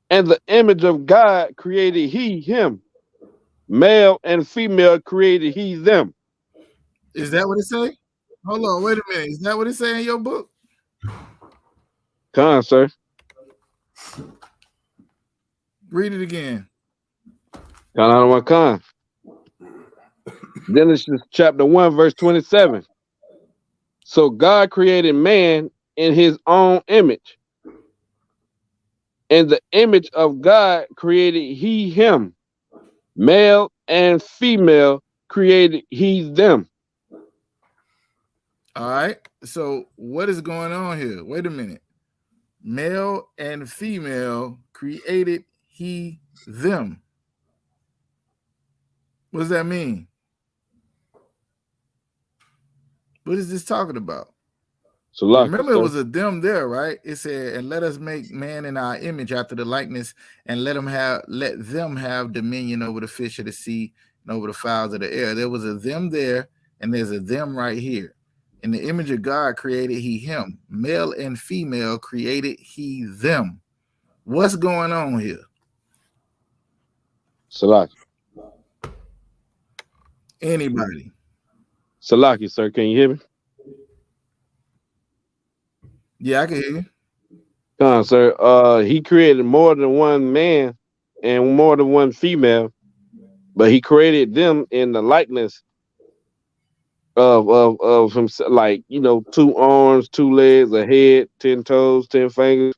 And the image of God created he him. Male and female created he them. Is that what it say? Hold on, wait a minute. Is that what it say in your book? Con, sir. Read it again. Con out of one con. Genesis chapter 1, verse 27. So God created man in his own image. And the image of God created he him. Male and female created he them. All right. So what is going on here? Wait a minute. Male and female created he them. What does that mean? What is this talking about? So remember, it was a them there, right? It said, and let us make man in our image after the likeness, and let them have dominion over the fish of the sea and over the fowls of the air. There was a them there, and there's a them right here. In the image of God created he him. Male and female created he them. What's going on here? Salaki. Anybody? Salaki, sir. Can you hear me? Yeah, I can hear you. Come on, sir. He created more than one man and more than one female, but he created them in the likeness of himself, like, you know, 2 arms, 2 legs, a head, 10 toes, 10 fingers,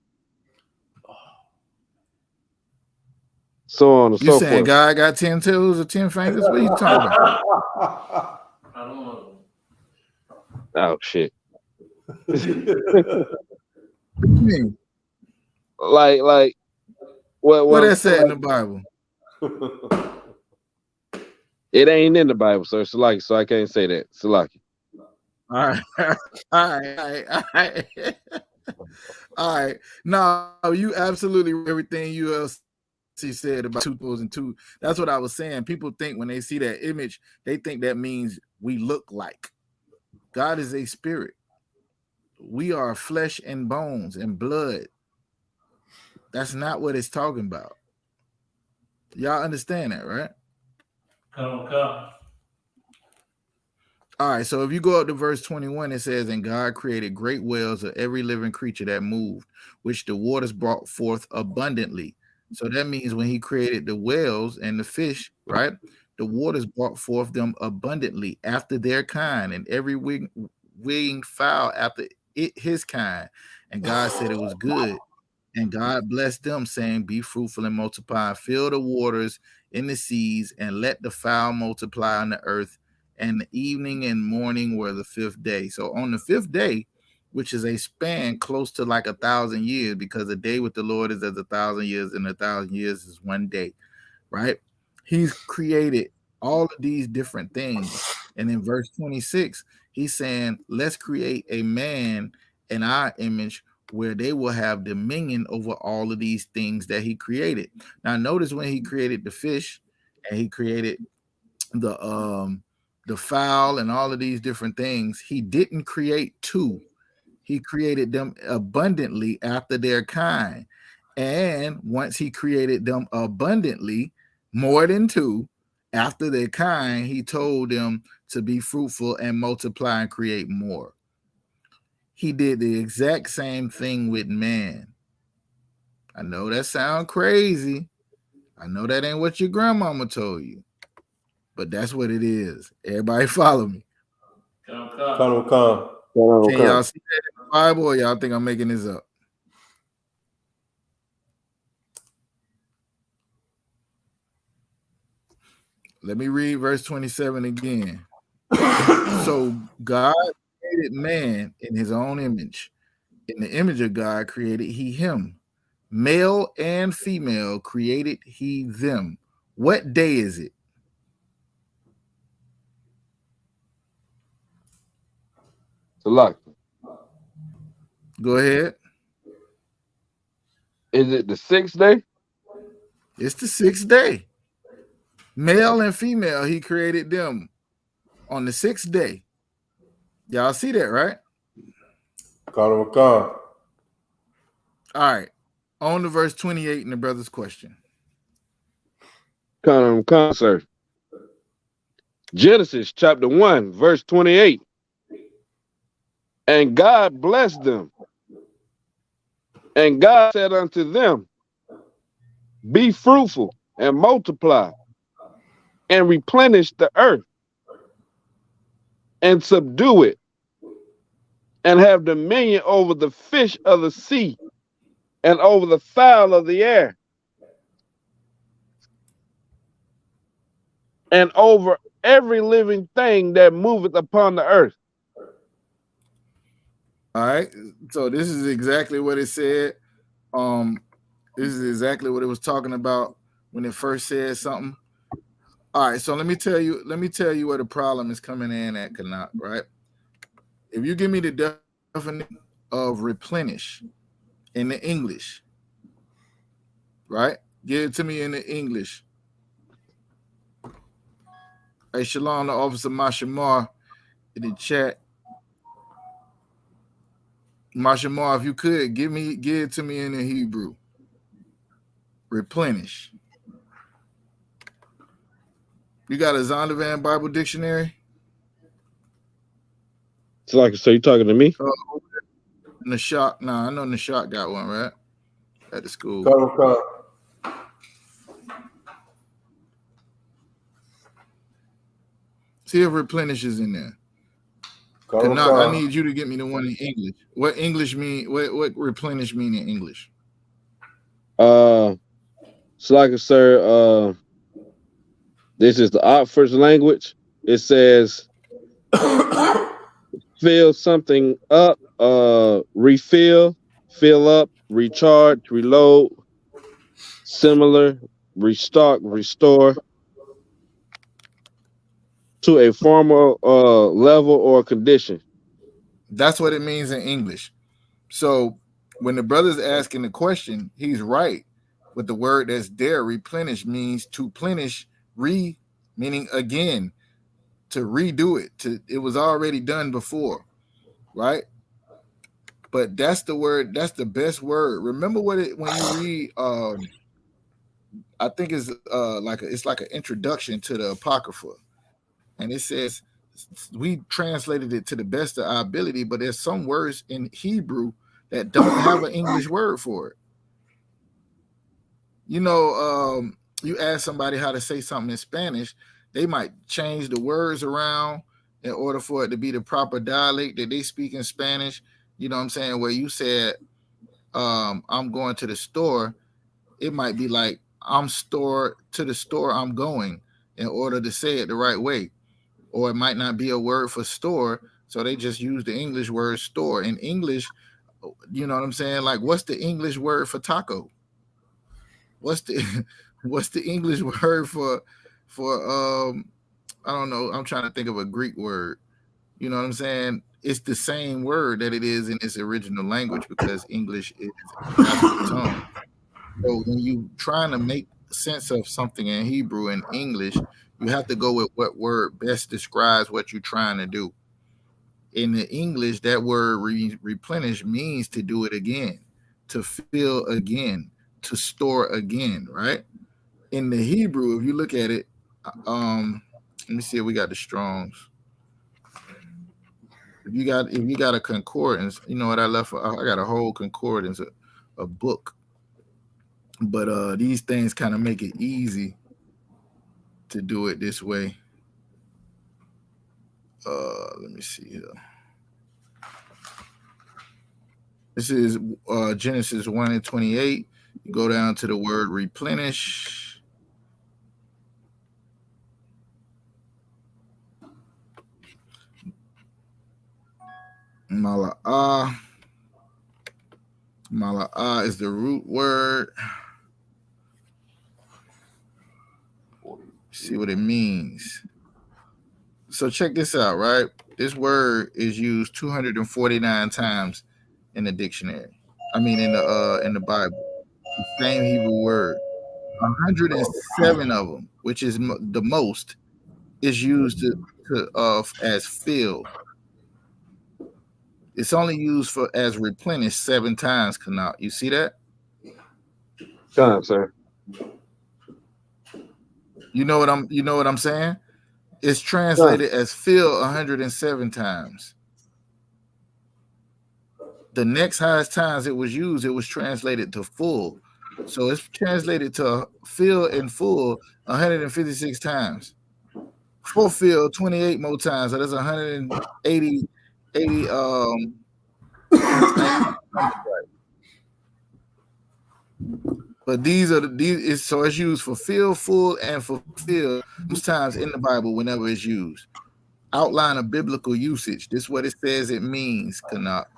so on and You so saying forth. God got 10 toes or 10 fingers? What are you talking about? I don't know. Oh shit! What you mean? Like What what I'm that saying, said in like, the Bible? it ain't in the Bible, sir. Salaki, so I can't say that. Salaki. All right. All right. All right. All right. No, you absolutely everything you else he said about 2 toes and 2. That's what I was saying. People think when they see that image, they think that means we look like. God is a spirit. We are flesh and bones and blood. That's not what it's talking about. Y'all understand that, right? Come. All right, so if you go up to verse 21, it says, and God created great whales of every living creature that moved, which the waters brought forth abundantly. So that means when he created the whales and the fish, right, the waters brought forth them abundantly after their kind, and every winged fowl after his kind. And God said it was good. And God blessed them, saying, be fruitful and multiply, fill the waters in the seas, and let the fowl multiply on the earth. And the evening and morning were the 5th day. So on the 5th day, which is a span close to like 1,000 years, because a day with the Lord is as 1,000 years, and 1,000 years is one day, right? He's created all of these different things. And in verse 26, he's saying, let's create a man in our image where they will have dominion over all of these things that he created. Now, notice when he created the fish and he created the fowl and all of these different things, he didn't create 2. He created them abundantly after their kind. And once he created them abundantly, more than 2, after their kind, he told them to be fruitful and multiply and create more. He did the exact same thing with man. I know that sounds crazy. I know that ain't what your grandmama told you, but that's what it is. Everybody follow me. Come. Can y'all see that in the Bible, or y'all think I'm making this up? Let me read verse 27 again. So God created man in his own image. In the image of God created he him. Male and female created he them. What day is it? Salaki. Go ahead. Is it the 6th day? It's the 6th day. Male and female, he created them on the 6th day. Y'all see that, right? Come. All right. On to verse 28 in the brother's question. Come, sir. Genesis chapter 1, verse 28. And God blessed them. And God said unto them, be fruitful and multiply and replenish the earth and subdue it and have dominion over the fish of the sea and over the fowl of the air and over every living thing that moveth upon the earth. All right. So this is exactly what it said. This is exactly what it was talking about when it first said something. All right. So let me tell you where the problem is coming in at, Kanat, right? If you give me the definition of replenish in the English, right? Give it to me in the English. Hey, Shalom, the officer Mashamar in the chat. Mashamar, if you could give it to me in the Hebrew. Replenish. You got a Zondervan Bible dictionary? So like, so you talking to me? Nashak, I know Nashak got one, right? At the school. Come. See if replenish is in there. Canuck, I need you to get me the one in English. What English mean? What replenish mean in English? So like I sir, this is the Oxford language. It says fill something up, refill, fill up, recharge, reload, similar, restock, restore to a former level or condition. That's what it means in English. So when the brother's asking the question, he's right. But the word that's there, replenish, means to plenish, meaning again, to redo it. It was already done before, right? But that's the word, that's the best word. Remember when you read I think it's it's like an introduction to the Apocrypha. And it says we translated it to the best of our ability, but there's some words in Hebrew that don't have an English word for it. You know, you ask somebody how to say something in Spanish, they might change the words around in order for it to be the proper dialect that they speak in Spanish. You know what I'm saying? Where you said, I'm going to the store, it might be like, to the store I'm going, in order to say it the right way. Or it might not be a word for store, so they just use the English word store. In English, you know what I'm saying? Like, what's the English word for taco? What's the English word for I don't know, I'm trying to think of a Greek word. You know what I'm saying? It's the same word that it is in its original language, because English is a gospel tongue. So when you trying to make sense of something in Hebrew and English, you have to go with what word best describes what you're trying to do. In the English, that word replenish means to do it again, to fill again, to store again, right? In the Hebrew, if you look at it, let me see if we got the Strongs. If you got a concordance, you know what I left? I got a whole concordance, a book. But these things kind of make it easy to do it this way. Let me see here. This is Genesis 1:28. You go down to the word replenish. Mala'ah. Mala'ah is the root word. See what it means. So check this out, right? This word is used 249 times in the dictionary. I mean, in the Bible, the same Hebrew word. 107 of them, which is the most, is used as fill. It's only used for as replenish 7 times. Canal, you see that? Come, sir. You know what I'm saying? It's translated as fill 107 times. The next highest times it was used, it was translated to full. So it's translated to fill and full 156 times. Fulfill 28 more times. So that's 180. But so it's used for fill, full, and fulfill most times in the Bible whenever it's used. Outline of biblical usage. This is what it says it means, Canuck.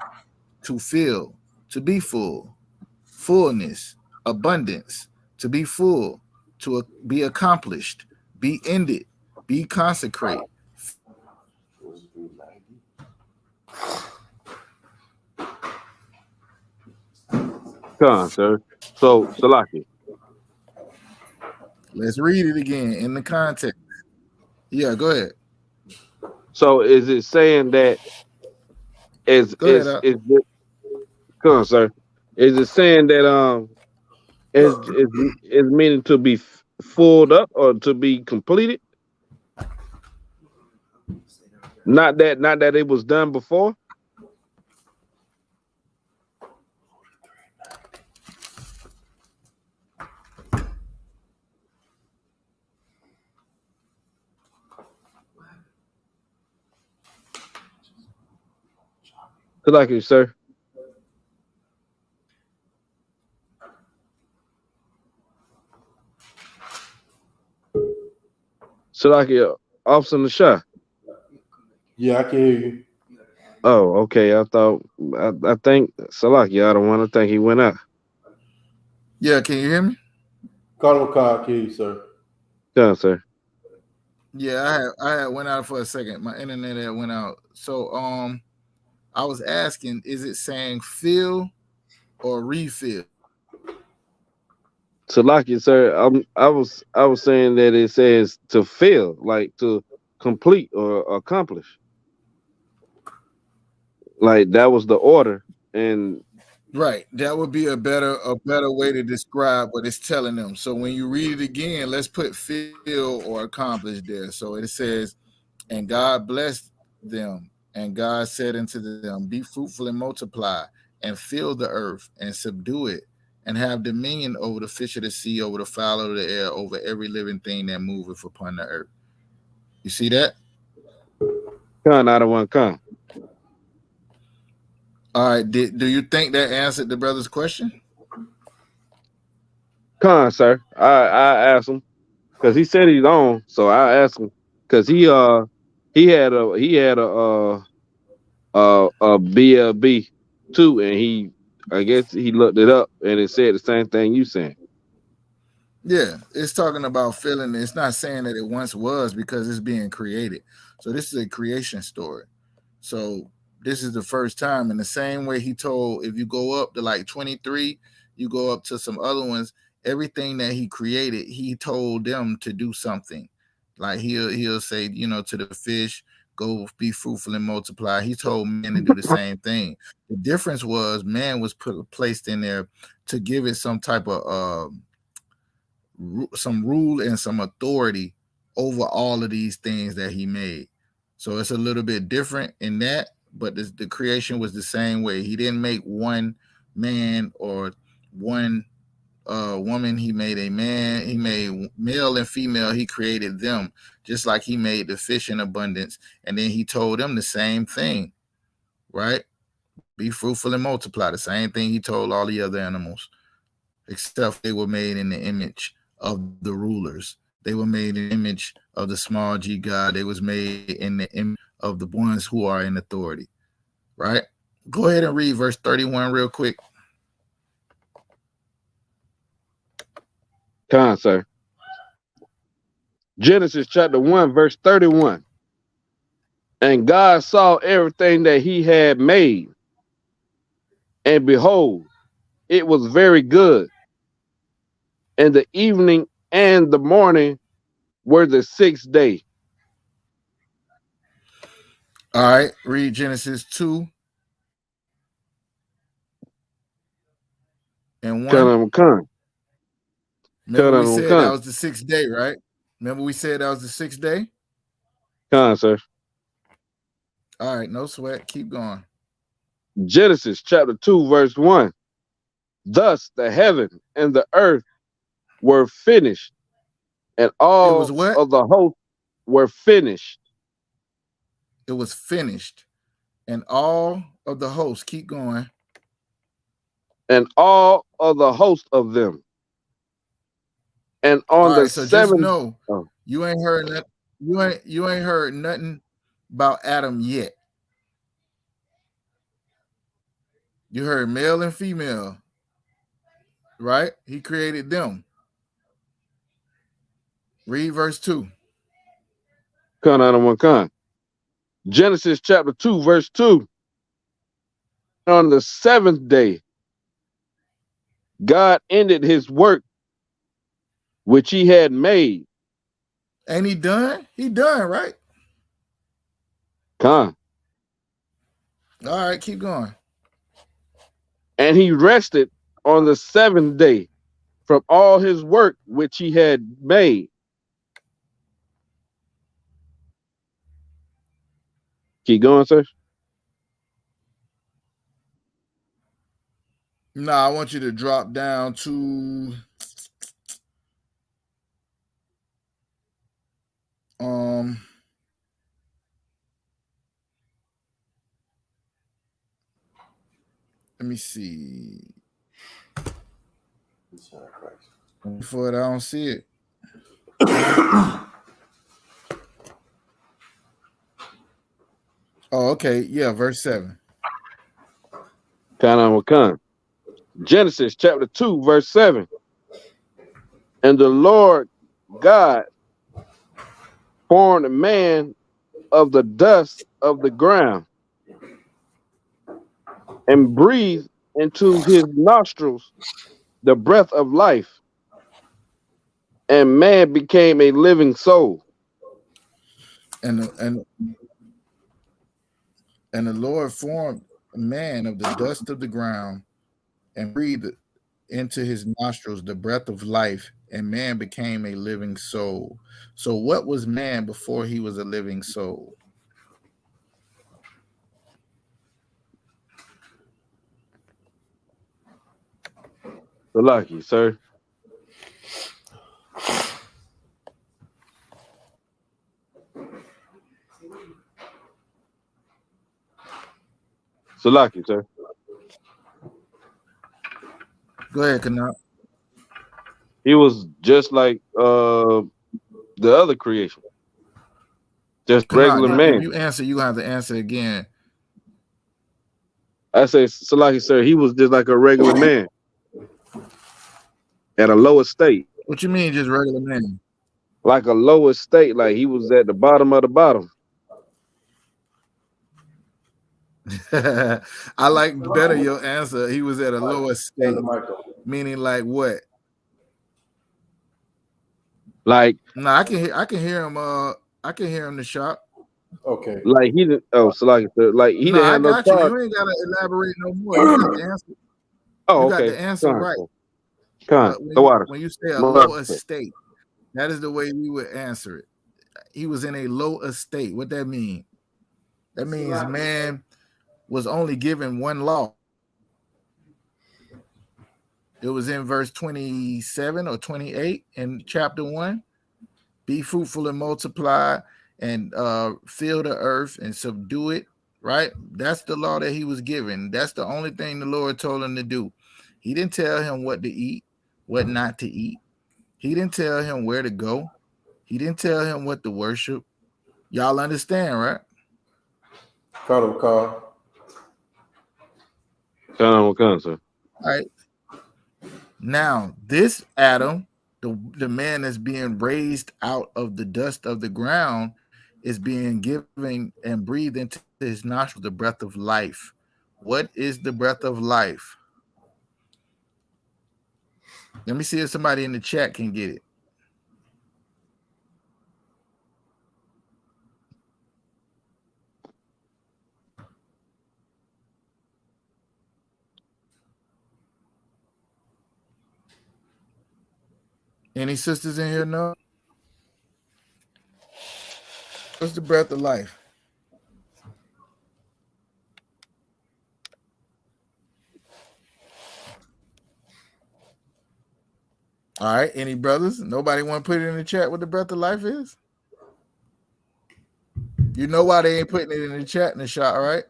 To fill, to be full, fullness, abundance, to be full, to be accomplished, be ended, be consecrate. Come, sir. So, Salaki. Let's read it again in the context. Yeah, go ahead. So, is it saying that come on, sir? Is it saying that is meaning to be filled up or to be completed? Not that it was done before. Salaki, sir. Salaki, Officer Nasha. Yeah, I can hear you. Oh, okay. I think Salaki, I don't want to think he went out. Yeah, can you hear me? Colonel Carr, I can hear you, sir. Yeah, sir. Yeah, I had went out for a second. My internet had went out. So I was asking, is it saying fill or refill? Salaki, sir. I was saying that it says to fill, like to complete or accomplish. Like that was the order. And Right. That would be a better way to describe what it's telling them. So when you read it again, let's put fill or accomplish there. So it says, and God blessed them, and God said unto them, be fruitful and multiply, and fill the earth and subdue it, and have dominion over the fish of the sea, over the fowl of the air, over every living thing that moveth upon the earth. You see that? con out of one con. All right. Do you think that answered the brother's question? Con, sir. I asked him because he said he's on, so I asked him because he had a BLB too, and I guess he looked it up and it said the same thing you saying. Yeah, it's talking about feeling. It's not saying that it once was because it's being created. So this is a creation story. So this is the first time. In the same way he told, if you go up to like 23, you go up to some other ones, everything that he created, he told them to do something. Like he'll say, to the fish, go be fruitful and multiply. He told men to do the same thing. The difference was man was placed in there to give it some type of some rule and some authority over all of these things that he made. So it's a little bit different in that, but the creation was the same way. He didn't make one man or one woman. He made a man. He made male and female. He created them just like he made the fish in abundance. And then he told them the same thing, right? Be fruitful and multiply. The same thing he told all the other animals, except they were made in the image of the rulers. They were made in the image of the small g God. They was made in the image of the ones who are in authority, right? Go ahead and read verse 31 real quick. Con, sir. Genesis chapter 1, verse 31. And God saw everything that he had made, and behold, it was very good. And the evening and the morning were the sixth day. All right, read Genesis 2 and 1. Con. Remember we said that Con, was the sixth day, right? Remember we said that was the sixth day? sir. All right, no sweat. Keep going. Genesis chapter 2, verse 1. Thus the heaven and the earth were finished, and It was all what? of the host were finished. It was finished. And all of the hosts, keep going. And all of the host of them. And on All the right, so just seventh, know you ain't heard nothing. You ain't heard nothing about Adam yet. You heard male and female, right? He created them. Read verse 2. con out of one con. Genesis chapter 2, verse 2. On the seventh day, God ended his work which he had made. Ain't he done? He done, right? Con. All right, keep going. And he rested on the seventh day from all his work which he had made. Keep going, sir. No, I want you to drop down to um Let me see. For it, I don't see it. Oh, okay. Yeah, verse 7. Genesis chapter 2, verse 7. And the Lord God formed a man of the dust of the ground and breathed into his nostrils the breath of life, and man became a living soul. And the Lord formed man of the dust of the ground and breathed into his nostrils the breath of life, and man became a living soul. So, what was man before he was a living soul? So lucky, sir. So lucky, sir. Go ahead, Kanal. He was just like the other creation, just regular Kanal, if man. you answer, you have to answer again. I say, Salaki, sir, he was just like a regular man at a lower state. What you mean, just regular man? Like a lower state, like he was at the bottom of the bottom. I like better your answer. He was at a lower state, meaning like what? Like, no, I can hear him. I can hear him in the shop. Okay. Like he didn't. Oh, Salaki, sir, like he didn't I have no got you. charge. You ain't gotta elaborate no more. You got the answer. Oh, You okay. got the answer right. When you say a low estate, that is the way we would answer it. He was in a low estate. What that mean? That means man was only given one law. It was in verse 27 or 28 in chapter 1. Be fruitful and multiply and fill the earth and subdue it, right? That's the law that he was given. That's the only thing the Lord told him to do. He didn't tell him what to eat, what not to eat. He didn't tell him where to go. He didn't tell him what to worship. Y'all understand, right? Call. Sir. All right. Now, this Adam, the man that's being raised out of the dust of the ground, is being given and breathed into his nostrils the breath of life. What is the breath of life? Let me see if somebody in the chat can get it. Any sisters in here know? What's the breath of life? All right. Any brothers? Nobody want to put it in the chat what the breath of life is? You know why they ain't putting it in the chat in the shot, right?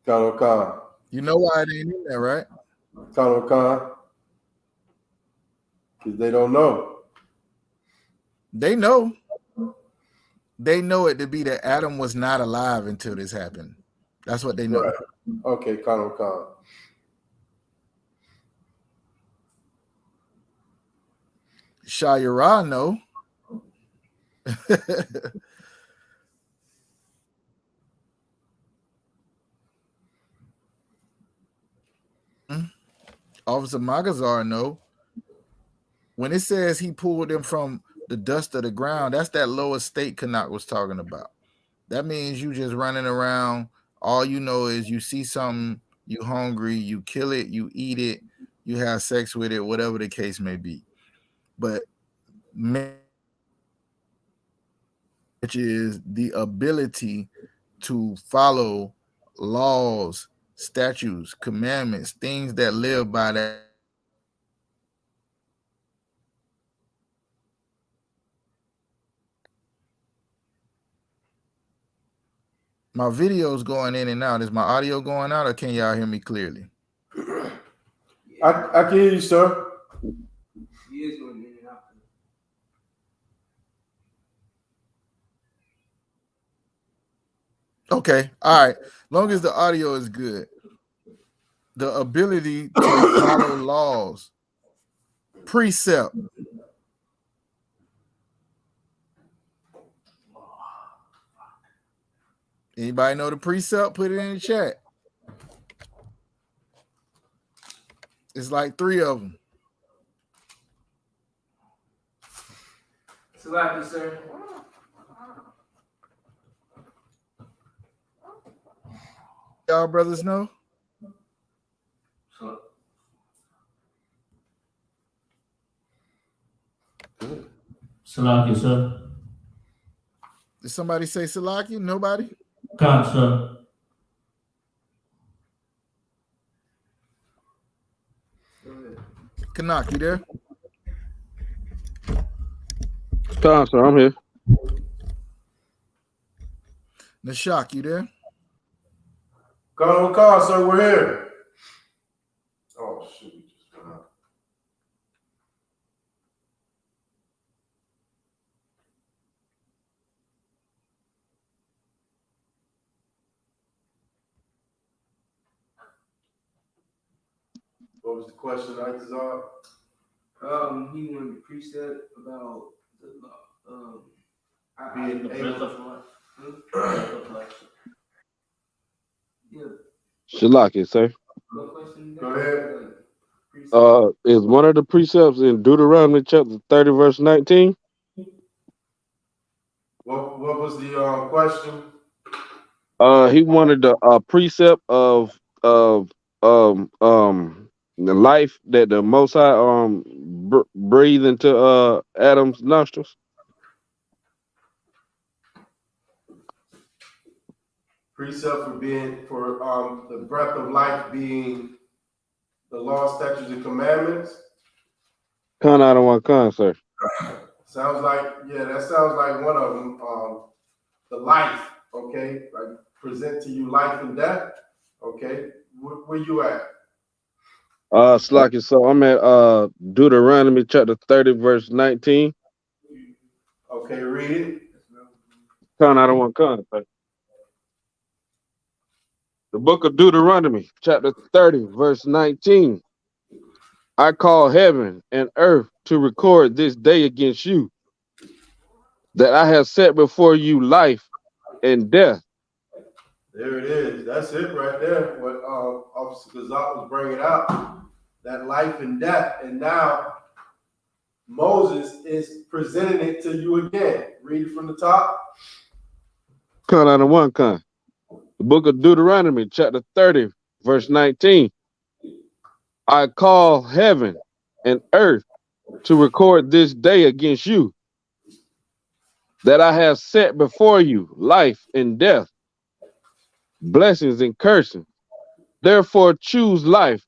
Khan. You know why it ain't in there, right? Khan. Because they don't know. They know. They know it to be that Adam was not alive until this happened. That's what they know. Right. Okay, Khan. Shayara know. Officer Magazar know. When it says he pulled them from the dust of the ground, that's that lower state Kanak was talking about. That means you just running around. All you know is you see something, you hungry, you kill it, you eat it, you have sex with it, whatever the case may be. But which is the ability to follow laws, statutes, commandments, things that live by that. My video's going in and out. Is my audio going out, or can y'all hear me clearly? I can hear you, sir. He is going in and out. Okay, all right. Long as the audio is good, the ability to follow laws, precept. Anybody know the precept? Put it in the chat. It's like 3 of them. Salaki, sir. Y'all brothers know? Salaki, sir. Did somebody say Salaki? Nobody? Khan, sir. Kanak, you there? Khan, sir, I'm here. Nashak, you there? Khan, sir, we're here. Oh, shoot. What was the question, Icazar? He wanted to precept about the being The breath able. of life. Breath of life. Yeah. Shalaki, sir. What question? Go ahead. Is one of the precepts in Deuteronomy chapter 30, verse 19? What was the question? He wanted the precept of the life that the Most High breathed into Adam's nostrils. Precept for the breath of life being the law, statutes, and commandments. Con out of one con, sir. Sounds like, yeah, that sounds like one of them. The life, okay, like present to you life and death, okay. Where you at? Slaki, so I'm at Deuteronomy chapter 30, verse 19. Okay, read it. Con out of one con, sir. The book of Deuteronomy, chapter 30, verse 19. I call heaven and earth to record this day against you, that I have set before you life and death. There it is. That's it right there. What Officer Gazat was bringing out, that life and death. And now Moses is presenting it to you again. Read it from the top. Con out of one con. The book of Deuteronomy, chapter 30, verse 19. I call heaven and earth to record this day against you, that I have set before you life and death, blessings and cursing. Therefore choose life,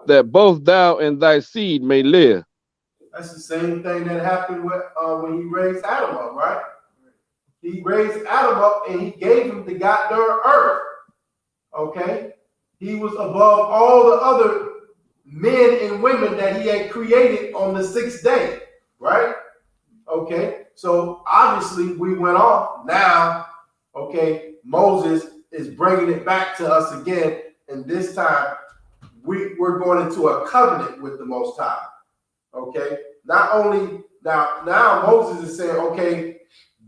that both thou and thy seed may live. That's the same thing that happened when he raised Adam up, right? He raised Adam up and he gave him the goddamn earth. Okay? He was above all the other men and women that he had created on the 6th day, right? Okay, so obviously we went off. Now, okay, Moses is bringing it back to us again, and this time we're going into a covenant with the Most High. Okay, not only now Moses is saying, okay,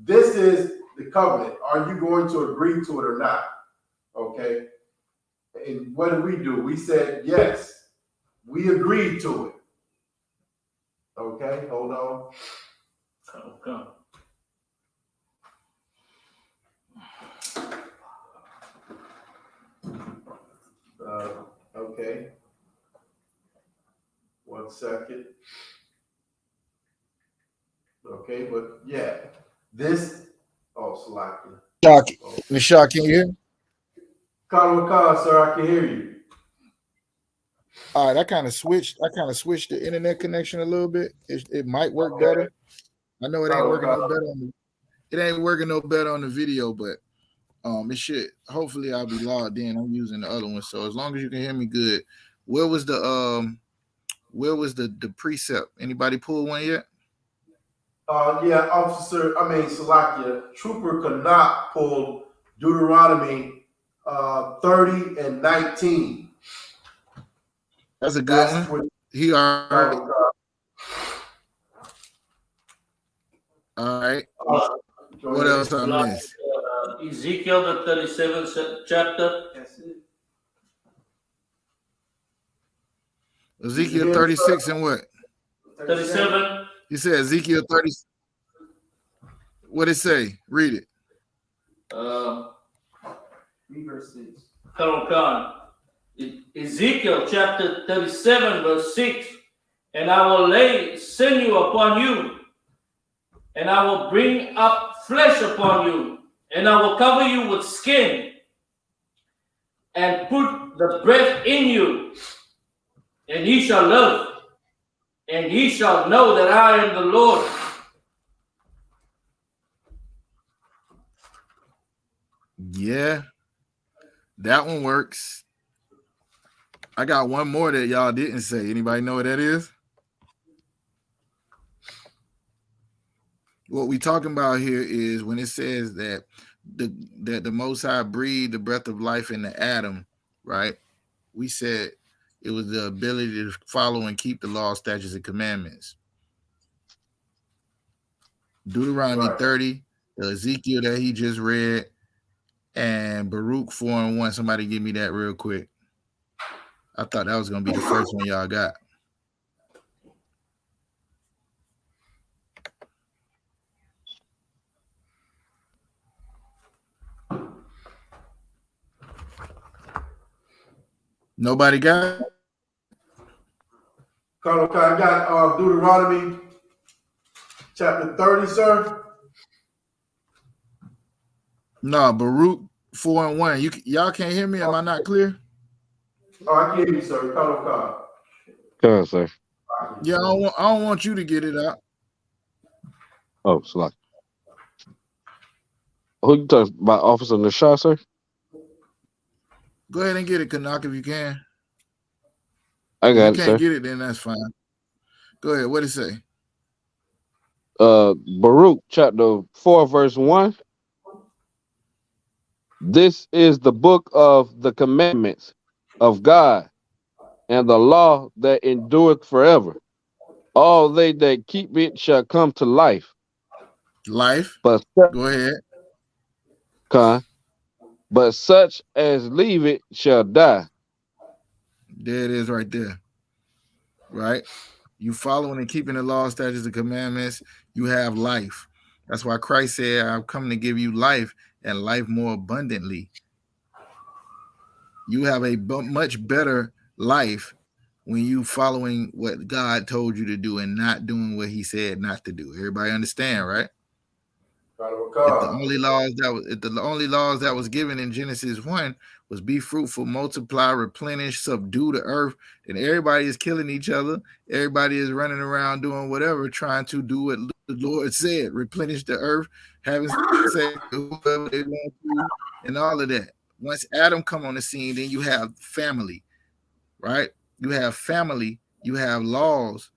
this is the covenant. Are you going to agree to it or not? Okay, and what did we do? We said yes. We agreed to it. Okay, hold on. Okay. Okay. 1 second. Okay, but yeah, this. Oh, Salakia. Nashak, can you hear? Khan, sir, I can hear you. All right, I kind of switched the internet connection a little bit. It might work better. I know it ain't working no better on the video, but It should hopefully I'll be logged in. I'm using the other one, so as long as you can hear me good. Where was the precept? Anybody pull one yet? Yeah, Salakia, Trooper could not pull Deuteronomy 30 and 19. That's a good one. He already. All right. What else I missed? Ezekiel, the 37th chapter. Ezekiel 36 and what? 37. You said Ezekiel 30. What it say? Read it. Read verse 6. Khan. Ezekiel chapter 37, verse 6. And I will lay sinew upon you, and I will bring up flesh upon you, and I will cover you with skin, and put the breath in you, and ye shall live, and ye shall know that I am the Lord. Yeah, that one works. I got one more that y'all didn't say. Anybody know what that is? What we talking about here is when it says that the Most High breathed the breath of life into Adam, right? We said it was the ability to follow and keep the law, statutes, and commandments. Deuteronomy 30, the Ezekiel that he just read, and Baruch 4 and 1. Somebody give me that real quick. I thought that was going to be the first one y'all got. Nobody got it? I got Deuteronomy chapter 30, sir. No, Baruch 4 and 1. Y'all can't hear me? Am I not clear? Oh, I can hear you, sir. Come on, sir. Yeah, I don't want you to get it out. Oh, Salak. Who you talking about, Officer Nashar, sir? Go ahead and get it, Kanak, if you can. I got if you can't get it, then that's fine. Go ahead. What did it say? Baruch chapter 4, verse 1. This is the book of the commandments of God and the law that endureth forever. All they that keep it shall come to life. Life. But go ahead. But such as leave it shall die. There it is right there. Right? You following and keeping the law, statutes, and commandments, you have life. That's why Christ said, I've come to give you life and life more abundantly. You have a much better life when you following what God told you to do and not doing what he said not to do. Everybody understand, right? If the only laws that was given in Genesis 1 was be fruitful, multiply, replenish, subdue the earth, then everybody is killing each other. Everybody is running around doing whatever, trying to do what the Lord said, replenish the earth, having sex with whoever they want to, and all of that. Once Adam come on the scene, then you have family, right? You have family, you have laws.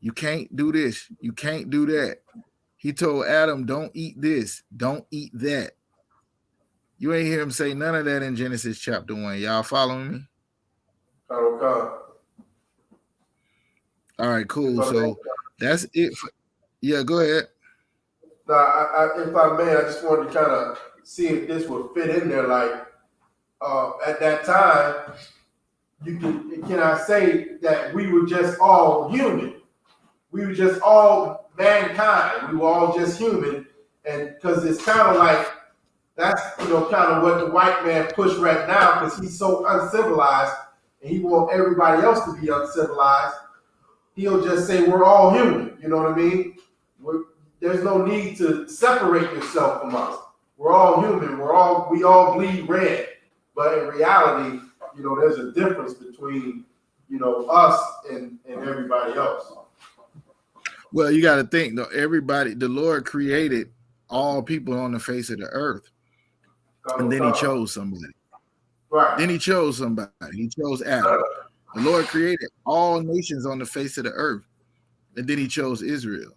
You can't do this, you can't do that. He told Adam, don't eat this, don't eat that. You ain't hear him say none of that in Genesis chapter 1. Y'all following me? All right, cool. So that's it. Yeah, go ahead. Now, if I may, I just wanted to kind of see if this would fit in there. Like, at that time, can I say that we were just all human? We were just all mankind. We were all just human. And because it's kind of like, that's, kind of what the white man push right now, because he's so uncivilized and he wants everybody else to be uncivilized. He'll just say we're all human. You know what I mean? There's no need to separate yourself from us. We're all human. We all bleed red. But in reality, there's a difference between, us and everybody else. Well, you got to think, though, the Lord created all people on the face of the earth. And then he chose somebody. Right. Then he chose somebody. He chose Adam. The Lord created all nations on the face of the earth. And then he chose Israel.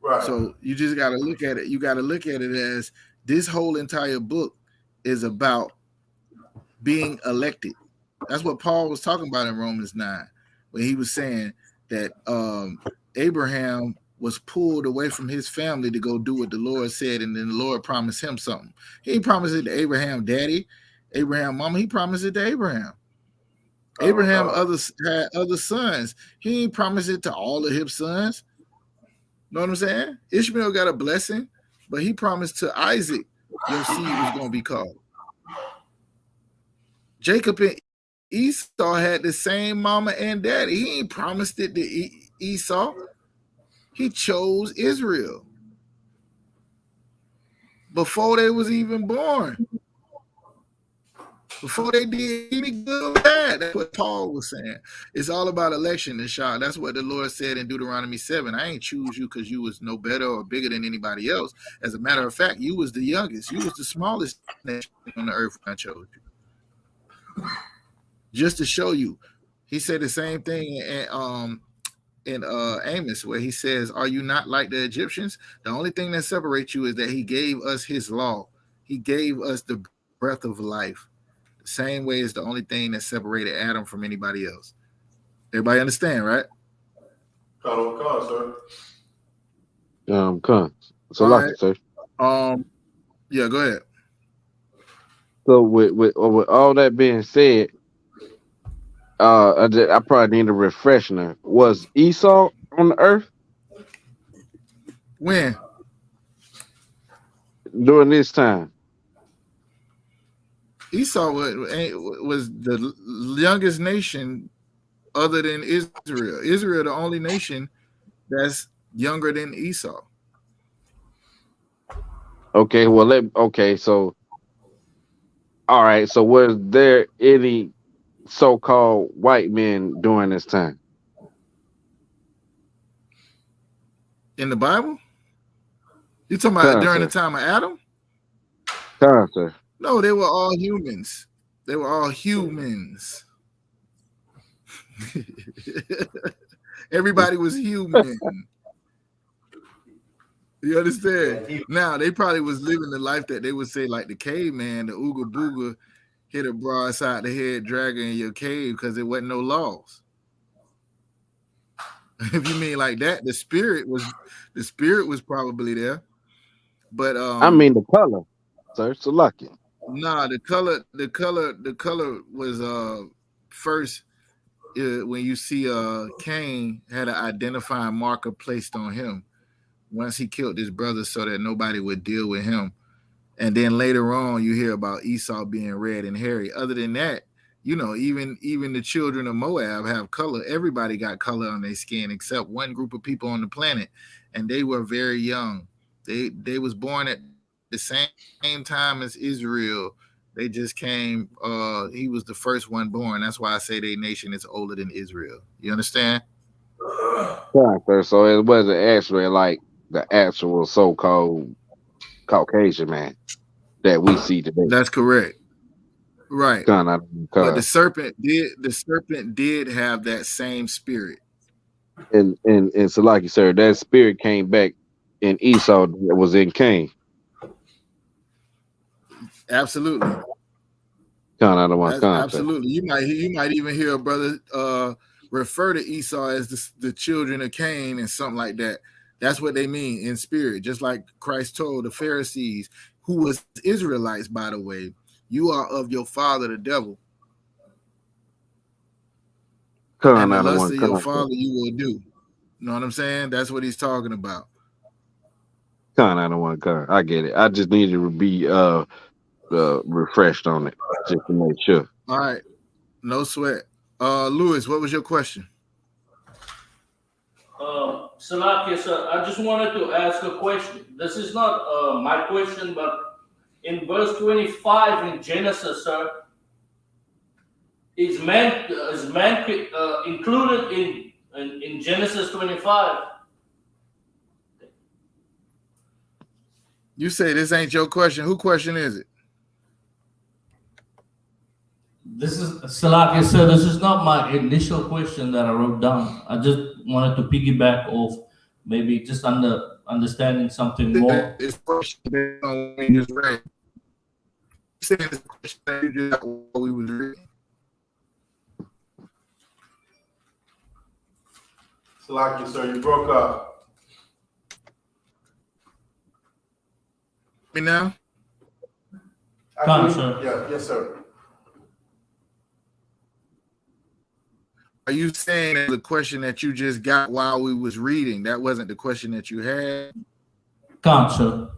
Right. So you just got to look at it. You got to look at it as this whole entire book is about being elected. That's what Paul was talking about in Romans 9, when he was saying that Abraham was pulled away from his family to go do what the Lord said, and then the Lord promised him something. He didn't promise it to Abraham daddy, Abraham mama. He promised it to Abraham. Abraham had other sons. He ain't promised it to all of his sons. Know what I'm saying? Ishmael got a blessing, but he promised to Isaac your seed was going to be called. Jacob and Esau had the same mama and daddy. He ain't promised it to Esau. He chose Israel before they was even born. Before they did any good or bad. That's what Paul was saying. It's all about election, Ishaq. That's what the Lord said in Deuteronomy 7. I ain't choose you because you was no better or bigger than anybody else. As a matter of fact, you was the youngest. You was the smallest nation on the earth when I chose you. Just to show you. He said the same thing in Amos, where he says, are you not like the Egyptians? The only thing that separates you is that he gave us his law. He gave us the breath of life. The same way is the only thing that separated Adam from anybody else. Everybody understand, right? Sir. So lucky, sir. Yeah, go ahead. So with all that being said, I probably need a refresher. Was Esau on the earth when? During this time. Esau was the youngest nation other than Israel. Israel, the only nation that's younger than Esau. Okay, well, so all right. So was there any so-called white men during this time in the Bible? You talking about during the time of Adam? Sir. No, they were all humans. They were all humans. Everybody was human. You understand? Now, they probably was living the life that they would say, like the caveman, the ooga booga, hit a broadside the head dragger in your cave because there wasn't no laws. If you mean like that, the spirit was probably there. But I mean the color, sir. So lucky. Nah, the color was first when you see Cain had an identifying marker placed on him once he killed his brother so that nobody would deal with him. And then later on you hear about Esau being red and hairy. Other than that, you know, even the children of Moab have color. Everybody got color on their skin except one group of people on the planet, and they were very young. They was born at the same time as Israel. They just came. He was the first one born. That's why I say their nation is older than Israel. You understand? Yeah, so it wasn't actually like the actual so-called Caucasian man that we see today. That's correct. Right. But the serpent did have that same spirit. And so like you said, that spirit came back in Esau that was in Cain. Absolutely. Absolutely. You might even hear a brother refer to Esau as the children of Cain and something like that. That's what they mean in spirit. Just like Christ told the Pharisees, who was Israelites, by the way, you are of your father, the devil. And the lust of your father you will do. You know what I'm saying? That's what he's talking about. I get it. I just needed to be refreshed on it just to make sure. All right. No sweat. Lewis, what was your question? Salakia, sir, I just wanted to ask a question. This is not my question, but in verse 25 in Genesis, sir, is man included in Genesis 25? You say this ain't your question. Whose question is it? This is Salaki sir. This is not my initial question that I wrote down. I just wanted to piggyback off maybe just understanding something more. It's question based on what you just read. Saying this question that you just what we was reading. Salaki, sir, you broke up. Me now? Sir. Yeah, yes, sir. Are you saying that the question that you just got while we was reading, that wasn't the question that you had? Sir.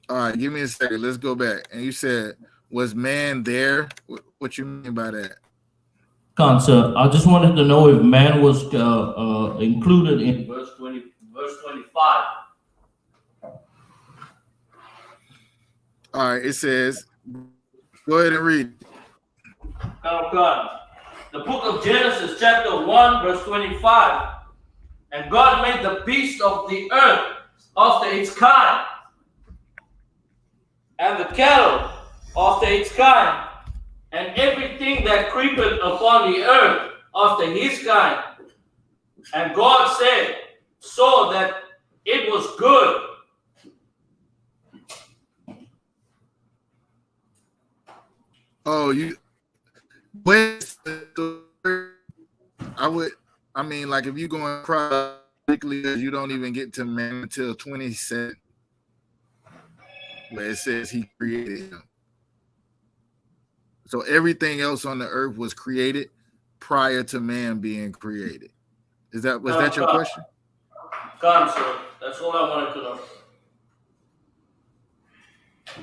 All right, give me a second. Let's go back. And you said, was man there? What you mean by that? Sir. I just wanted to know if man was included in verse 25. All right, it says, go ahead and read. The book of Genesis, chapter 1, verse 25. And God made the beasts of the earth after its kind, and the cattle after its kind, and everything that creepeth upon the earth after his kind. And God saw that it was good. Oh, I mean, like if you going chronologically, you don't even get to man until 27, where it says he created him. So everything else on the earth was created prior to man being created. Was that your question? Sir. That's all I wanted to know.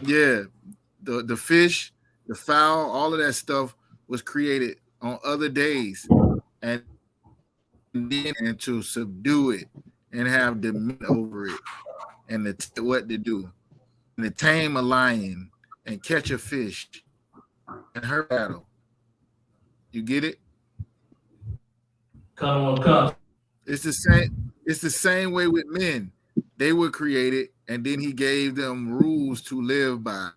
Yeah, the fish, the fowl, all of that stuff was created on other days, and to subdue it and have dominion over it, and what to do, and to tame a lion and catch a fish and her battle. You get it? Come. It's the same way with men. They were created, and then he gave them rules to live by.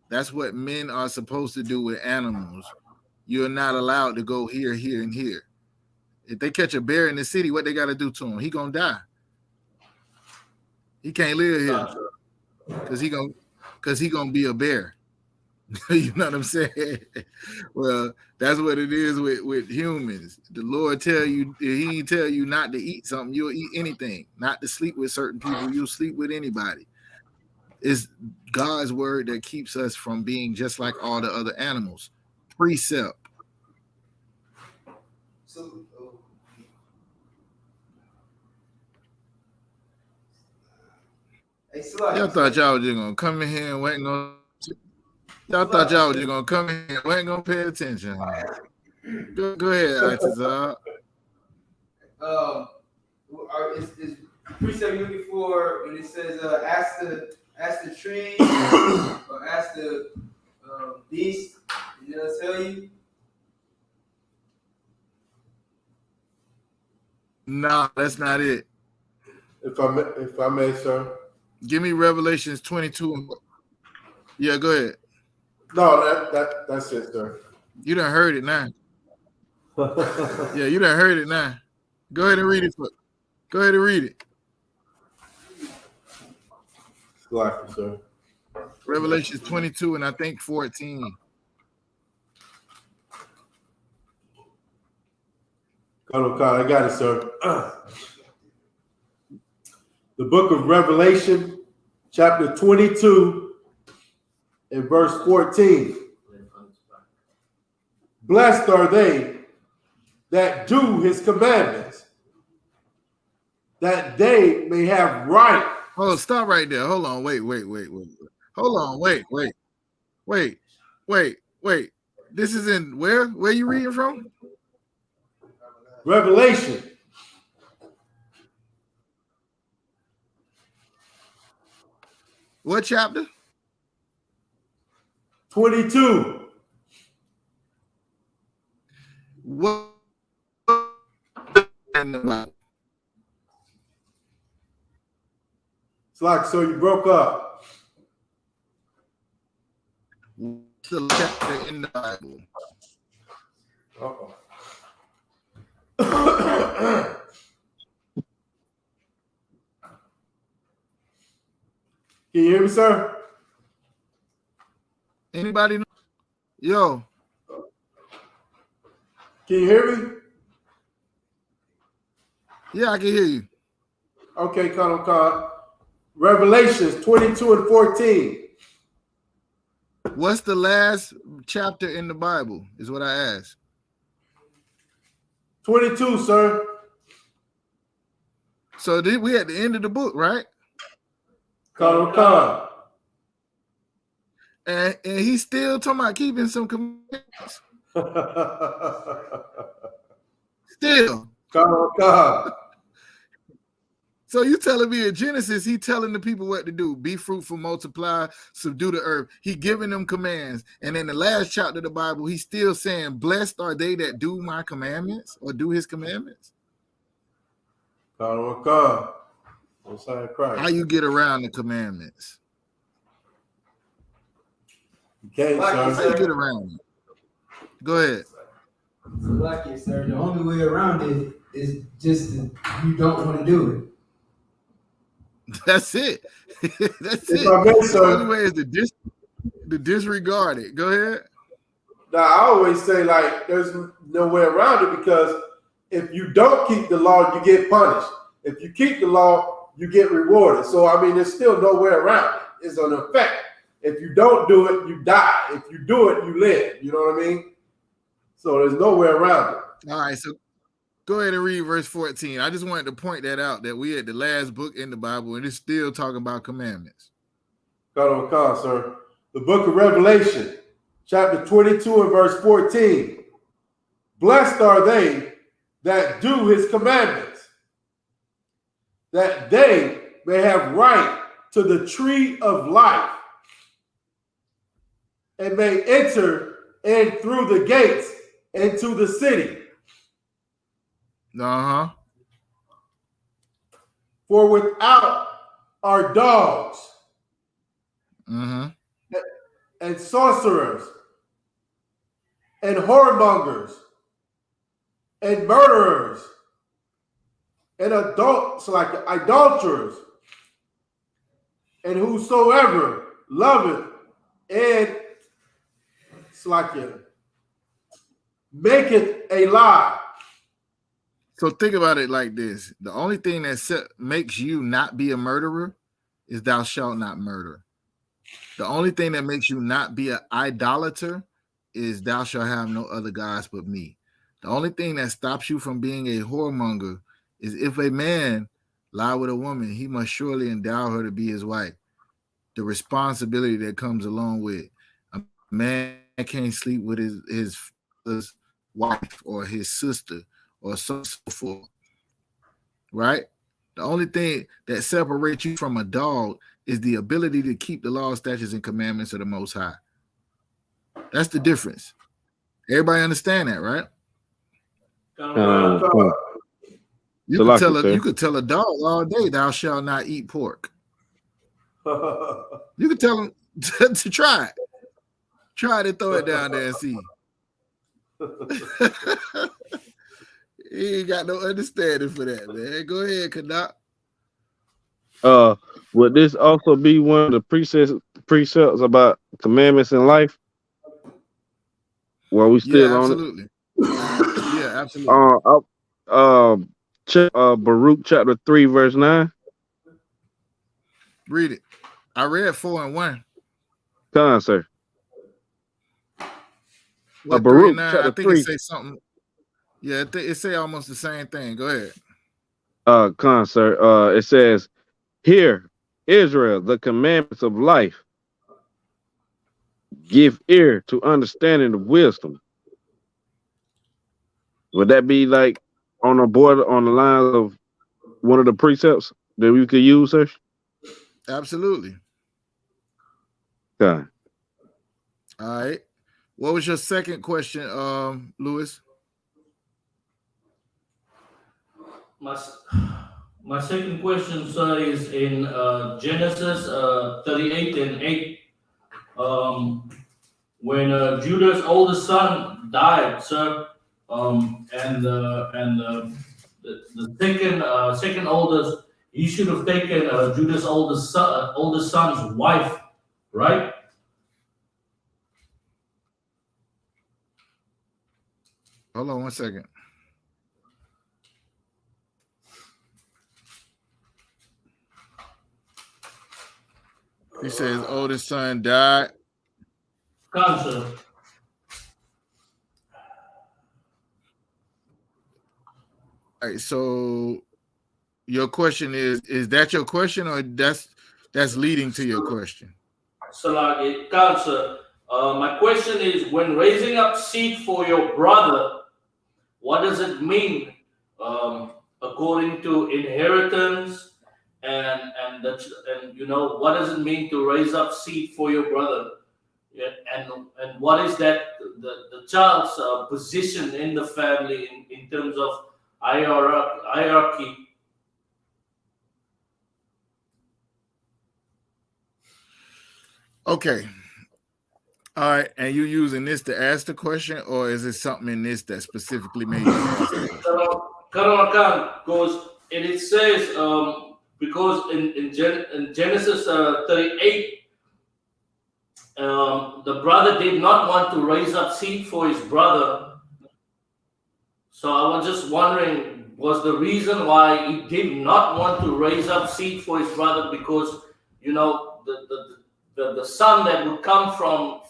That's what men are supposed to do with animals. You're not allowed to go here, here, and here. If they catch a bear in the city, what they got to do to him? He gonna die. He can't live here because he gonna be a bear. You know what I'm saying? Well, that's what it is with humans. The Lord he tell you not to eat something, you'll eat anything. Not to sleep with certain people, you'll sleep with anybody. It's God's word that keeps us from being just like all the other animals. Precept. Y'all thought y'all was just gonna come in here and wasn't gonna. Y'all thought y'all was just gonna come in here and wasn't gonna pay attention. Go ahead, Isupk. Is precept you're looking for when it says ask the tree or ask the beast? Did it tell you? No, that's not it. If I may, sir. Give me Revelations 22. Yeah, go ahead. No, that's it, sir. You done heard it now. Yeah, you done heard it now. Go ahead and read it. Go ahead and read it. Like, sir. Revelations 22 and I think 14. I got it, sir. The book of Revelation, chapter 22, and verse 14. Blessed are they that do his commandments, that they may have right. Oh, stop right there. Hold on. Wait. Hold on. Wait. This is in where? Where you reading from? Revelation. What chapter? 22. What? It's like, so you broke up. the chapter in the Bible? Uh-oh. Can you hear me, sir? Anybody know? Yo. Can you hear me? Yeah, I can hear you. Okay, Colonel Khan. Revelations 22 and 14. What's the last chapter in the Bible? Is what I asked. 22, sir. So we at the end of the book, right? Colonel Khan. And he's still talking about keeping some commandments. Still. Colonel Khan. So you telling me in Genesis, he telling the people what to do: be fruitful, multiply, subdue the earth. He giving them commands. And in the last chapter of the Bible, he's still saying, blessed are they that do my commandments or do his commandments. Colonel Khan. Inside Christ. How you get around the commandments? You can't, How sir. you get around it? Go ahead. Like it, sir. The only way around it is just that you don't want to do it. That's it. That's If it. I may, The sir. only way is to disregard it. Go ahead. Now, I always say, like, there's no way around it, because if you don't keep the law, you get punished. If you keep the law, you get rewarded. So, I mean, there's still no way around it. It's an effect. If you don't do it, you die. If you do it, you live. You know what I mean? So there's no way around it. All right, so go ahead and read verse 14. I just wanted to point that out, that we at the last book in the Bible, and it's still talking about commandments. Colonel Khan, sir. The book of Revelation, chapter 22 and verse 14. Blessed are they that do his commandments, that they may have right to the tree of life, and may enter in through the gates into the city. Uh-huh. For without are dogs, Mm-hmm. and sorcerers, and whoremongers, and murderers, and adults, like idolaters, and whosoever loveth and maketh a lie. So think about it like this. The only thing that makes you not be a murderer is thou shalt not murder. The only thing that makes you not be an idolater is thou shalt have no other gods but me. The only thing that stops you from being a whoremonger is if a man lie with a woman, he must surely endow her to be his wife. The responsibility that comes along with a man can't sleep with his wife or his sister or so forth, right? The only thing that separates you from a dog is the ability to keep the law, statutes, and commandments of the Most High. That's the difference. Everybody understand that, right? You could tell a dog all day, thou shalt not eat pork. You could tell him to try it. Try to throw it down there and see. He ain't got no understanding for that, man. Go ahead, Kanak. Would this also be one of the precepts about commandments in life? Where we still on absolutely. Yeah, absolutely. Baruch chapter 3, verse 9. Read it. I read 4 and 1. Come on, sir. Baruch chapter 3. It say something. Yeah, it say almost the same thing. Go ahead. Come on, sir. It says, "Hear, Israel, the commandments of life. Give ear to understanding of wisdom." Would that be like on the line of one of the precepts that we could use, sir? Absolutely. Okay. All right. What was your second question, Lewis? My second question, sir, is in Genesis 38 and 8. when Judah's oldest son died, sir, and the second oldest, he should have taken Judah's oldest son's wife, right? Hold on one second. He says oldest son died. Cancer. All right, so your question is that your question, or that's leading to your question? Salagi, cancer. My question is, when raising up seed for your brother, what does it mean according to inheritance, and what does it mean to raise up seed for your brother? Yeah, and what is that the child's position in the family in terms of hierarchy? Okay. All right, and you using this to ask the question, or is it something in this that specifically made you ask the question? Because it says because in Genesis 38, the brother did not want to raise up seed for his brother. So I was just wondering, was the reason why he did not want to raise up seed for his brother because the son that would come from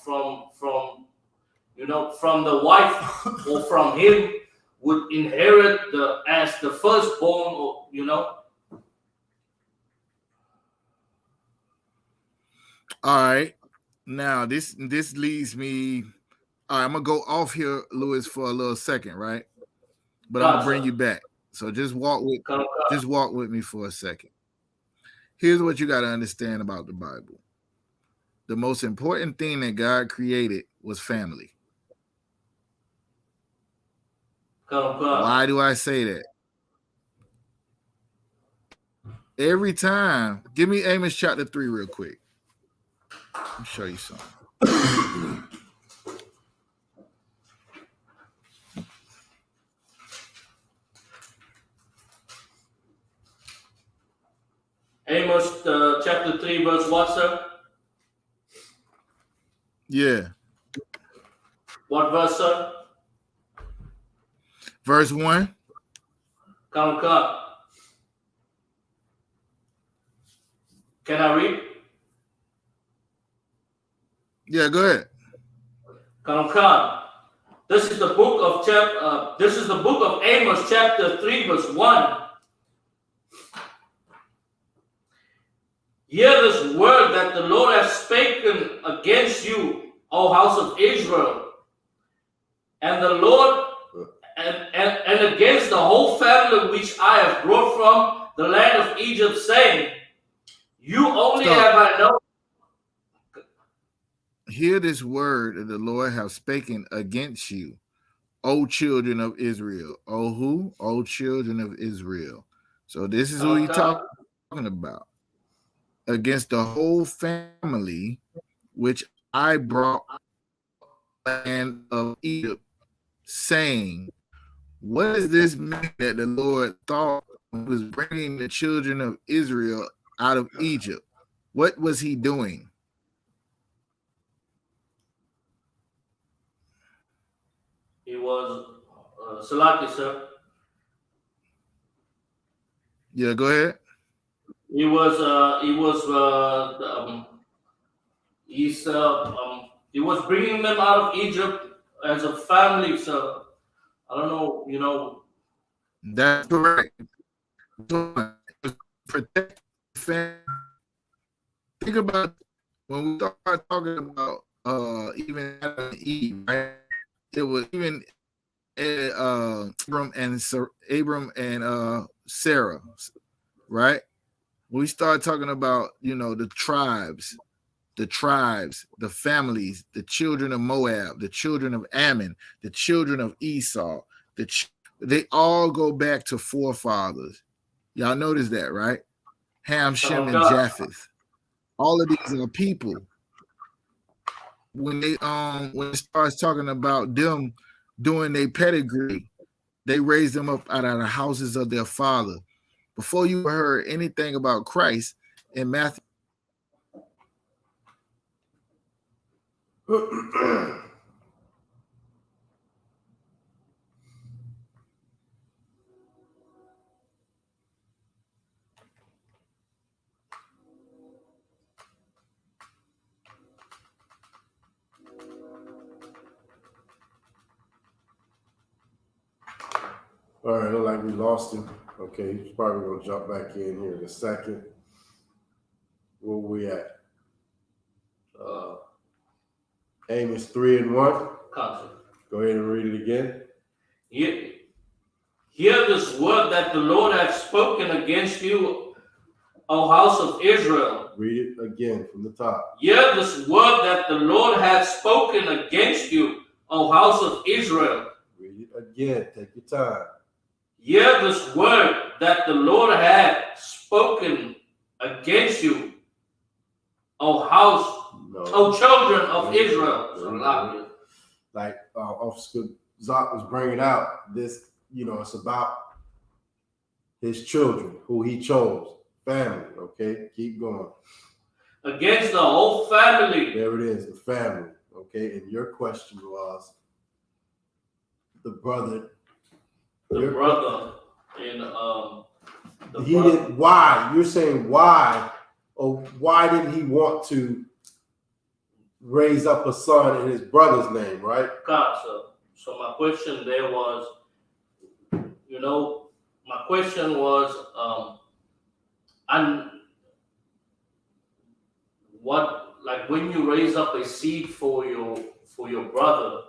the wife or from him would inherit as the firstborn, or All right. Now this leads me. All right, I'm gonna go off here, Louis, for a little second, right? But I'm gonna bring you back. So just walk with me for a second. Here's what you got to understand about the Bible. The most important thing that God created was family. Why do I say that? Every time, give me Amos chapter 3 real quick. Let me show you something. Amos chapter 3 verse what, sir? Yeah. What verse, sir? Verse 1. Come. Can I read? Yeah, go ahead. Come. This is the book of Amos, chapter 3, verse 1. Hear this word that the Lord has spoken against you, O house of Israel, and the Lord and against the whole family which I have brought from the land of Egypt, saying, you only have I known. Hear this word that the Lord have spoken against you, O children of Israel. O who? O children of Israel. So this is who he's talking about. Against the whole family which I brought land of Egypt, saying, what does this mean that the Lord thought was bringing the children of Israel out of Egypt? What was he doing? He was Salaki, sir. Yeah, go ahead. He was bringing them out of Egypt as a family, so I don't know, That's correct. Protect the family. Think about when we start talking about even Adam and Eve, right? It was even Abram and Sarah, right? We start talking about the tribes, the families, the children of Moab, the children of Ammon, the children of Esau. They all go back to forefathers. Y'all notice that, right? Ham, Shem, and Japheth. All of these are people. when it starts talking about them doing their pedigree, they raised them up out of the houses of their father. Before you heard anything about Christ in Matthew. All right, look like we lost him. Okay, he's probably gonna jump back in here in a second. Where we at? Amos 3:1. Counsel. Go ahead and read it again. Hear this word that the Lord hath spoken against you, O house of Israel. Read it again from the top. Hear this word that the Lord hath spoken against you, O house of Israel. Read it again. Take your time. Hear this word that the Lord hath spoken against you, O house, O children of Israel. Like Officer Zoc was bringing out, this, it's about his children, who he chose, family. Okay, keep going. Against the whole family. There it is, the family. Okay, and your question was the brother. The brother in didn't. Why? You're saying why? Or why didn't he want to raise up a son in his brother's name, right? God, so my question there was, my question was, and what, like when you raise up a seed for your brother,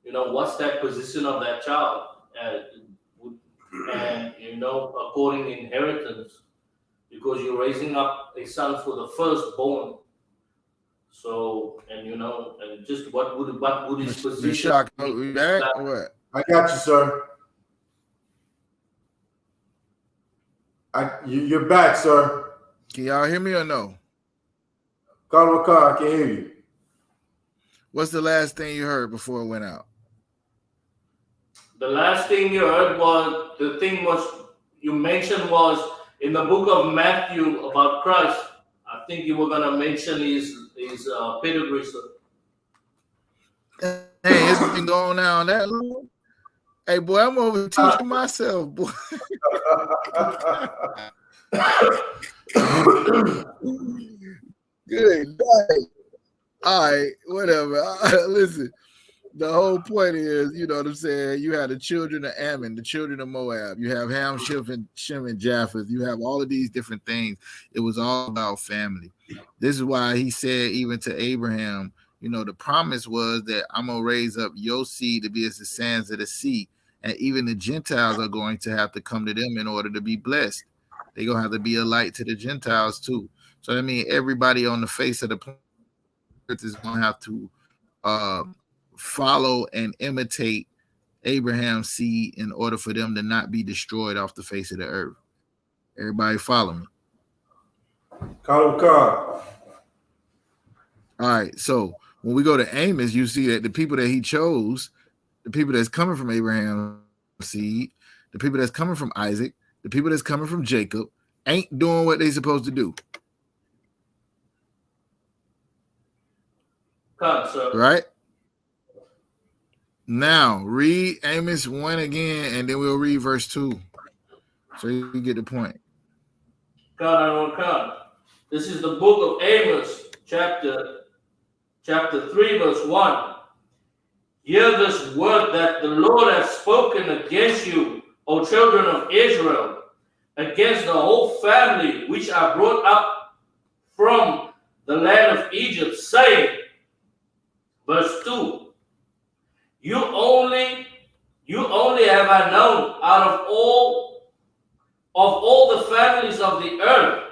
what's that position of that child, and according to inheritance, because you're raising up a son for the firstborn. So, and just what would his position be? I got you, sir. You're back, sir. Can y'all hear me or no? I can hear you. What's the last thing you heard before it went out? The last thing you heard was, you mentioned was in the book of Matthew about Christ. I think you were going to mention his pedigree. Hey, it's been going on that long. Hey, boy, I'm over teaching myself, boy. Good night. All right, whatever. Listen, the whole point is, you know what I'm saying? You had the children of Ammon, the children of Moab. You have Ham, Shem, and Japheth. You have all of these different things. It was all about family. This is why he said, even to Abraham, the promise was that I'm going to raise up your seed to be as the sands of the sea. And even the Gentiles are going to have to come to them in order to be blessed. They're going to have to be a light to the Gentiles too. So, I mean, everybody on the face of the planet is going to have to follow and imitate Abraham's seed in order for them to not be destroyed off the face of the earth. Everybody follow me. All right, so when we go to Amos, you see that the people that he chose, the people that's coming from Abraham's seed, the people that's coming from Isaac, the people that's coming from Jacob, ain't doing what they're supposed to do. Right? Now, read Amos 1 again, and then we'll read verse 2. So you get the point. This is the book of Amos, chapter 3, verse 1. Hear this word that the Lord hath spoken against you, O children of Israel, against the whole family which I brought up from the land of Egypt, saying, verse 2, you only have I known out of all the families of the earth.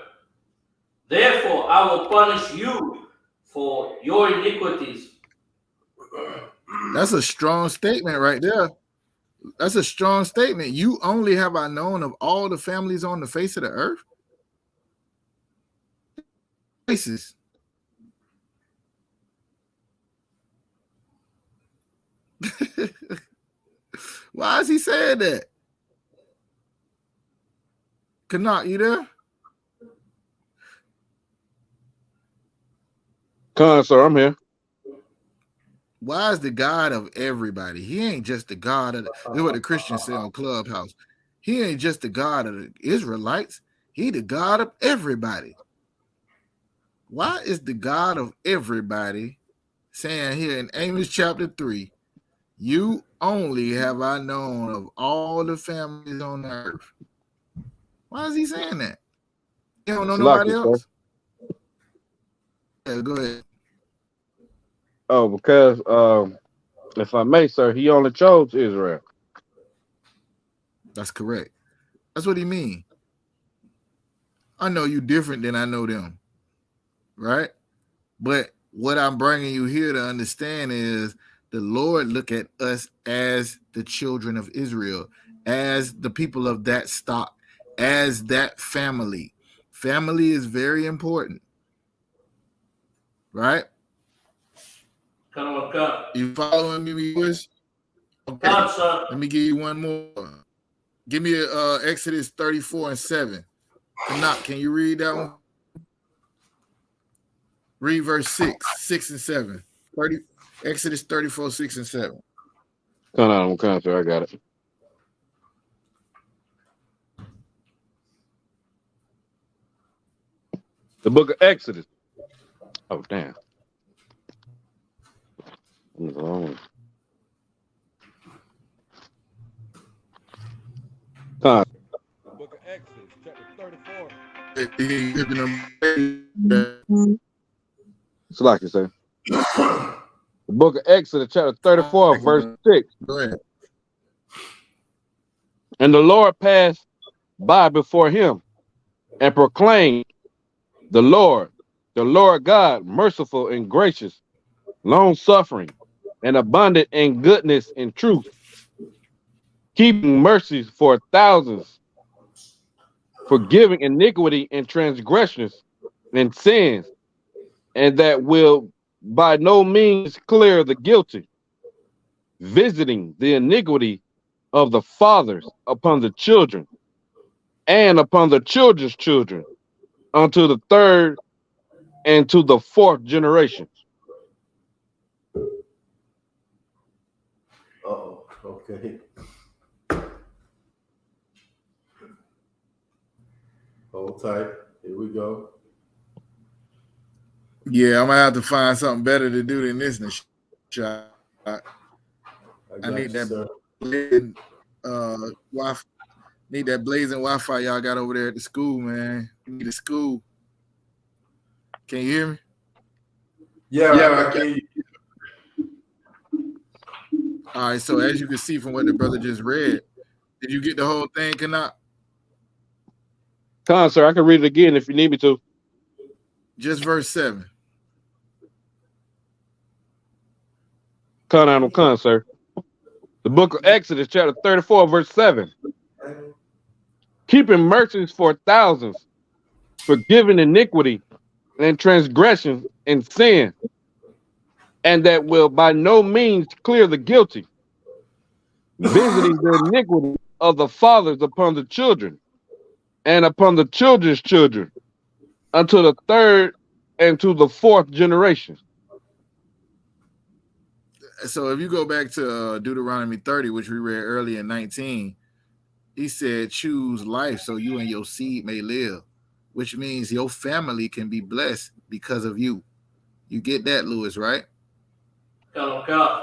Therefore I will punish you for your iniquities. That's a strong statement right there. That's a strong statement. You only have I known of all the families on the face of the earth. Faces. Why is he saying that? Canuck, you there? Sir, I'm here. Why is the God of everybody? He ain't just the God of this is what the Christians say on Clubhouse. He ain't just the God of the Israelites. He the God of everybody. Why is the God of everybody saying here in Amos chapter 3, you only have I known of all the families on the earth? Why is he saying that? You don't know nobody else? Yeah, go ahead. Oh, because if I may, sir, he only chose Israel. That's correct. That's what he mean. I know you different than I know them, right? But what I'm bringing you here to understand is the Lord look at us as the children of Israel, as the people of that stock, as that family. Family is very important, right? You following me, viewers? Okay. Let me give you one more. Give me Exodus 34 and 7. Canuck, can you read that one? Read verse 6 and 7. Exodus 34, 6 and 7. Come on, sir. I got it. The book of Exodus. Oh, damn. I'm wrong. The book of Exodus, chapter 34. It's like you say. The book of Exodus, chapter 34, verse 6. Go ahead. And the Lord passed by before him and proclaimed, the Lord God, merciful and gracious, long-suffering, and abundant in goodness and truth, keeping mercies for thousands, forgiving iniquity and transgressions and sins, and that will by no means clear the guilty, visiting the iniquity of the fathers upon the children, and upon the children's children, unto the third and to the fourth generation. Oh, okay. Hold tight. Here we go. Yeah, I'm gonna have to find something better to do than this. I need that blazing, Wi-Fi. Need that blazing Wi-Fi y'all got over there at the school, man. We need a school. Can you hear me? Yeah, I can hear you. All right, so as you can see from what the brother just read, did you get the whole thing, Canuck? Sir, I can read it again if you need me to. Just verse 7. Sir. The book of Exodus, chapter 34, verse 7. Keeping mercies for thousands, forgiving iniquity and transgression and sin, and that will by no means clear the guilty, visiting the iniquity of the fathers upon the children, and upon the children's children, unto the third and to the fourth generation. So if you go back to Deuteronomy 30, which we read earlier in 19, he said, choose life so you and your seed may live, which means your family can be blessed because of you. You get that, Lewis, right? All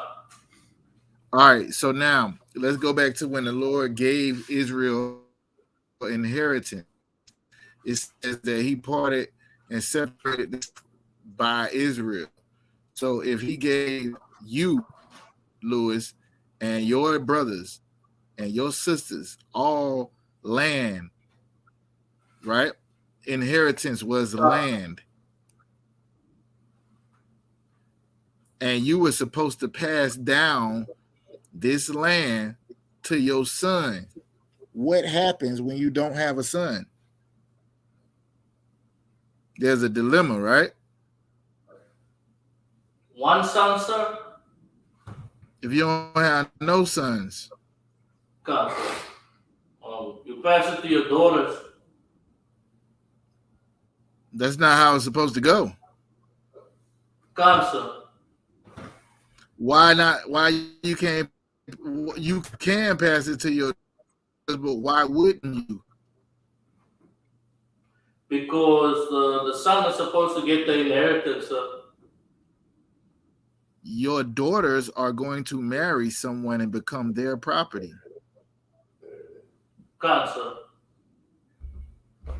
right, so now let's go back to when the Lord gave Israel inheritance. It says that he parted and separated this by Israel. So if he gave you, Lewis, and your brothers and your sisters all land, right? Inheritance was land. And you were supposed to pass down this land to your son. What happens when you don't have a son? There's a dilemma, right? One son, sir. If you don't have no sons, Cancer. You pass it to your daughters. that's not how it's supposed to go. Cancer. Why not? Why you can't? You can pass it to your daughters, but why wouldn't you? Because the son is supposed to get the inheritance. Your daughters are going to marry someone and become their property. Cancer.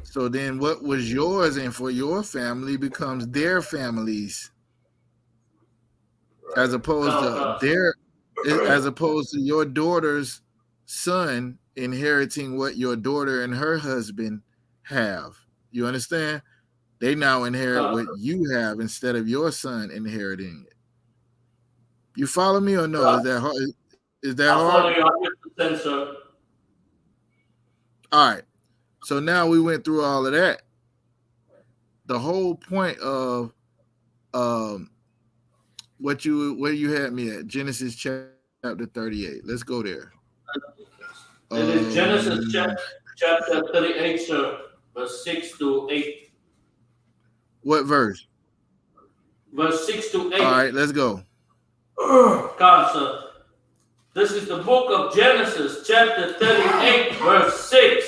So then what was yours and for your family becomes their families. As opposed to your daughter's son inheriting what your daughter and her husband have. You understand? They now inherit what you have instead of your son inheriting it. You follow me or no? Is that hard? Is that hard? I follow you 100%, sir. All right. So now we went through all of that. The whole point of where you had me at, Genesis chapter 38. Let's go there. It is Genesis chapter 38, sir, verse 6 to 8. What verse? Verse 6 to 8. All right, let's go. Sir. This is the book of Genesis, chapter 38, verse 6.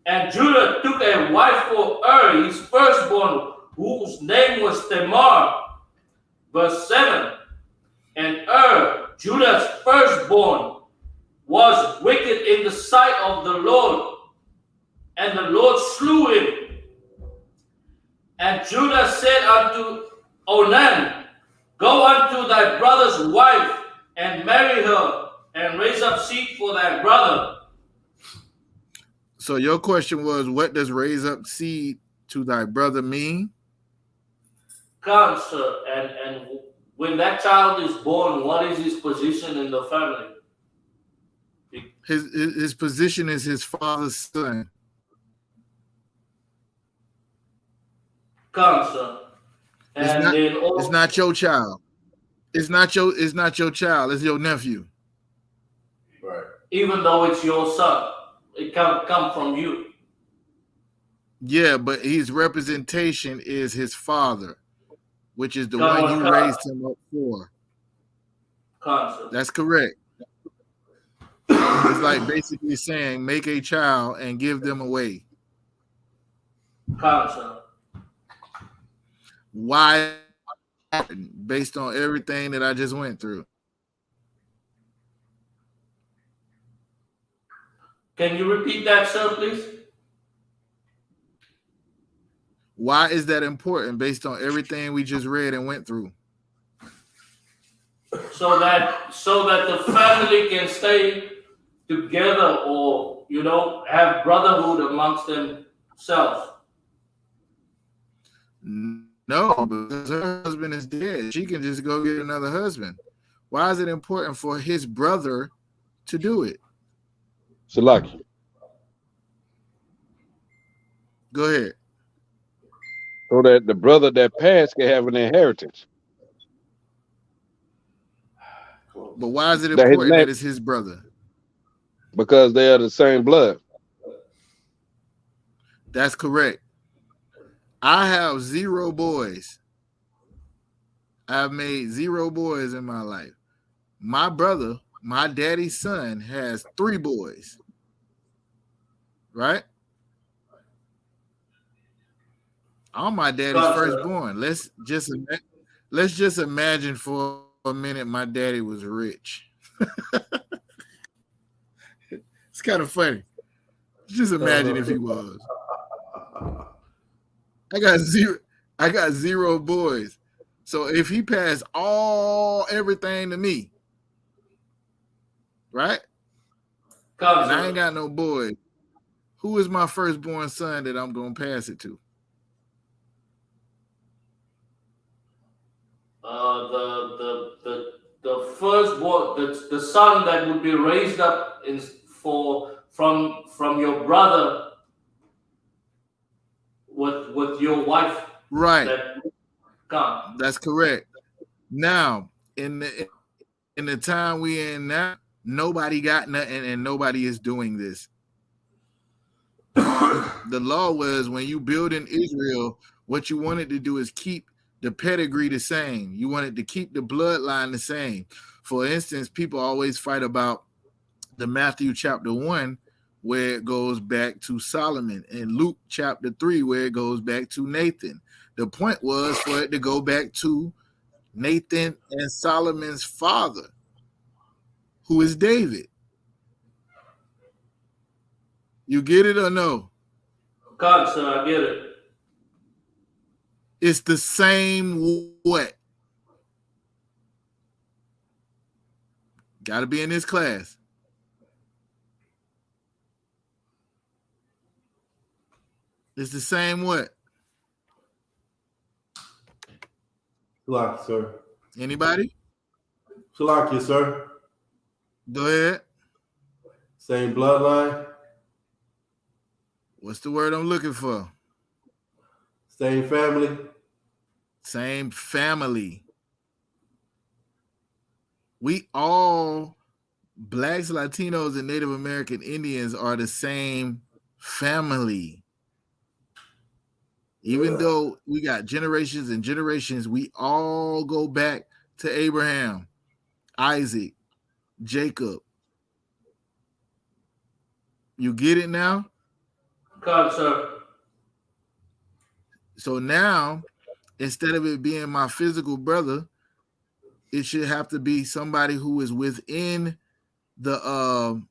And Judah took a wife for his firstborn, whose name was Tamar. Verse 7. And Judah's firstborn, was wicked in the sight of the Lord, and the Lord slew him. And Judah said unto Onan, Go unto thy brother's wife, and marry her, and raise up seed for thy brother. So your question was, what does raise up seed to thy brother mean? Sir, and when that child is born, what is his position in the family? His position is his father's son. Sir. It's not your child. It's not your child. It's your nephew. Right. Even though it's your son, it can come from you. Yeah, but his representation is his father, which is the one you raised him up for. Sir. That's correct. It's like basically saying, make a child and give them away. Sir. Why? Based on everything that I just went through. Can you repeat that, sir, please? Why is that important based on everything we just read and went through? So that the family can stay together, or have brotherhood amongst themselves. No, because her husband is dead. She can just go get another husband. Why is it important for his brother to do it? Salaki. Go ahead. So that the brother that passed can have an inheritance. But why is it important that it's his brother? Because they are the same blood. That's correct. I have 0 boys. I've made 0 boys in my life. My brother, my daddy's son, has 3 boys. Right? I'm my daddy's firstborn. Let's just imagine for a minute my daddy was rich. It's kind of funny. Just imagine if he was. I got 0 boys. So if he passed everything to me, right? And I ain't got no boys, who is my firstborn son that I'm gonna pass it to? The firstborn, the son that would be raised up from your brother with your wife. Right. That's correct. Now, in in the time we in now, nobody got nothing and nobody is doing this. The law was when you build in Israel, what you wanted to do is keep the pedigree the same. You wanted to keep the bloodline the same. For instance, people always fight about the Matthew chapter 1, where it goes back to Solomon, and Luke chapter 3, where it goes back to Nathan. The point was for it to go back to Nathan and Solomon's father, who is David. You get it or no? God, sir, I get it. It's the same what? Got to be in this class. It's the same what? Salaki, sir. Anybody? Salaki, sir. Go ahead. Same bloodline. What's the word I'm looking for? Same family. Same family. We all, Blacks, Latinos, and Native American Indians, are the same family. Even though we got generations and generations, we all go back to Abraham, Isaac, Jacob. You get it now? God, sir. So now, instead of it being my physical brother, it should have to be somebody who is within the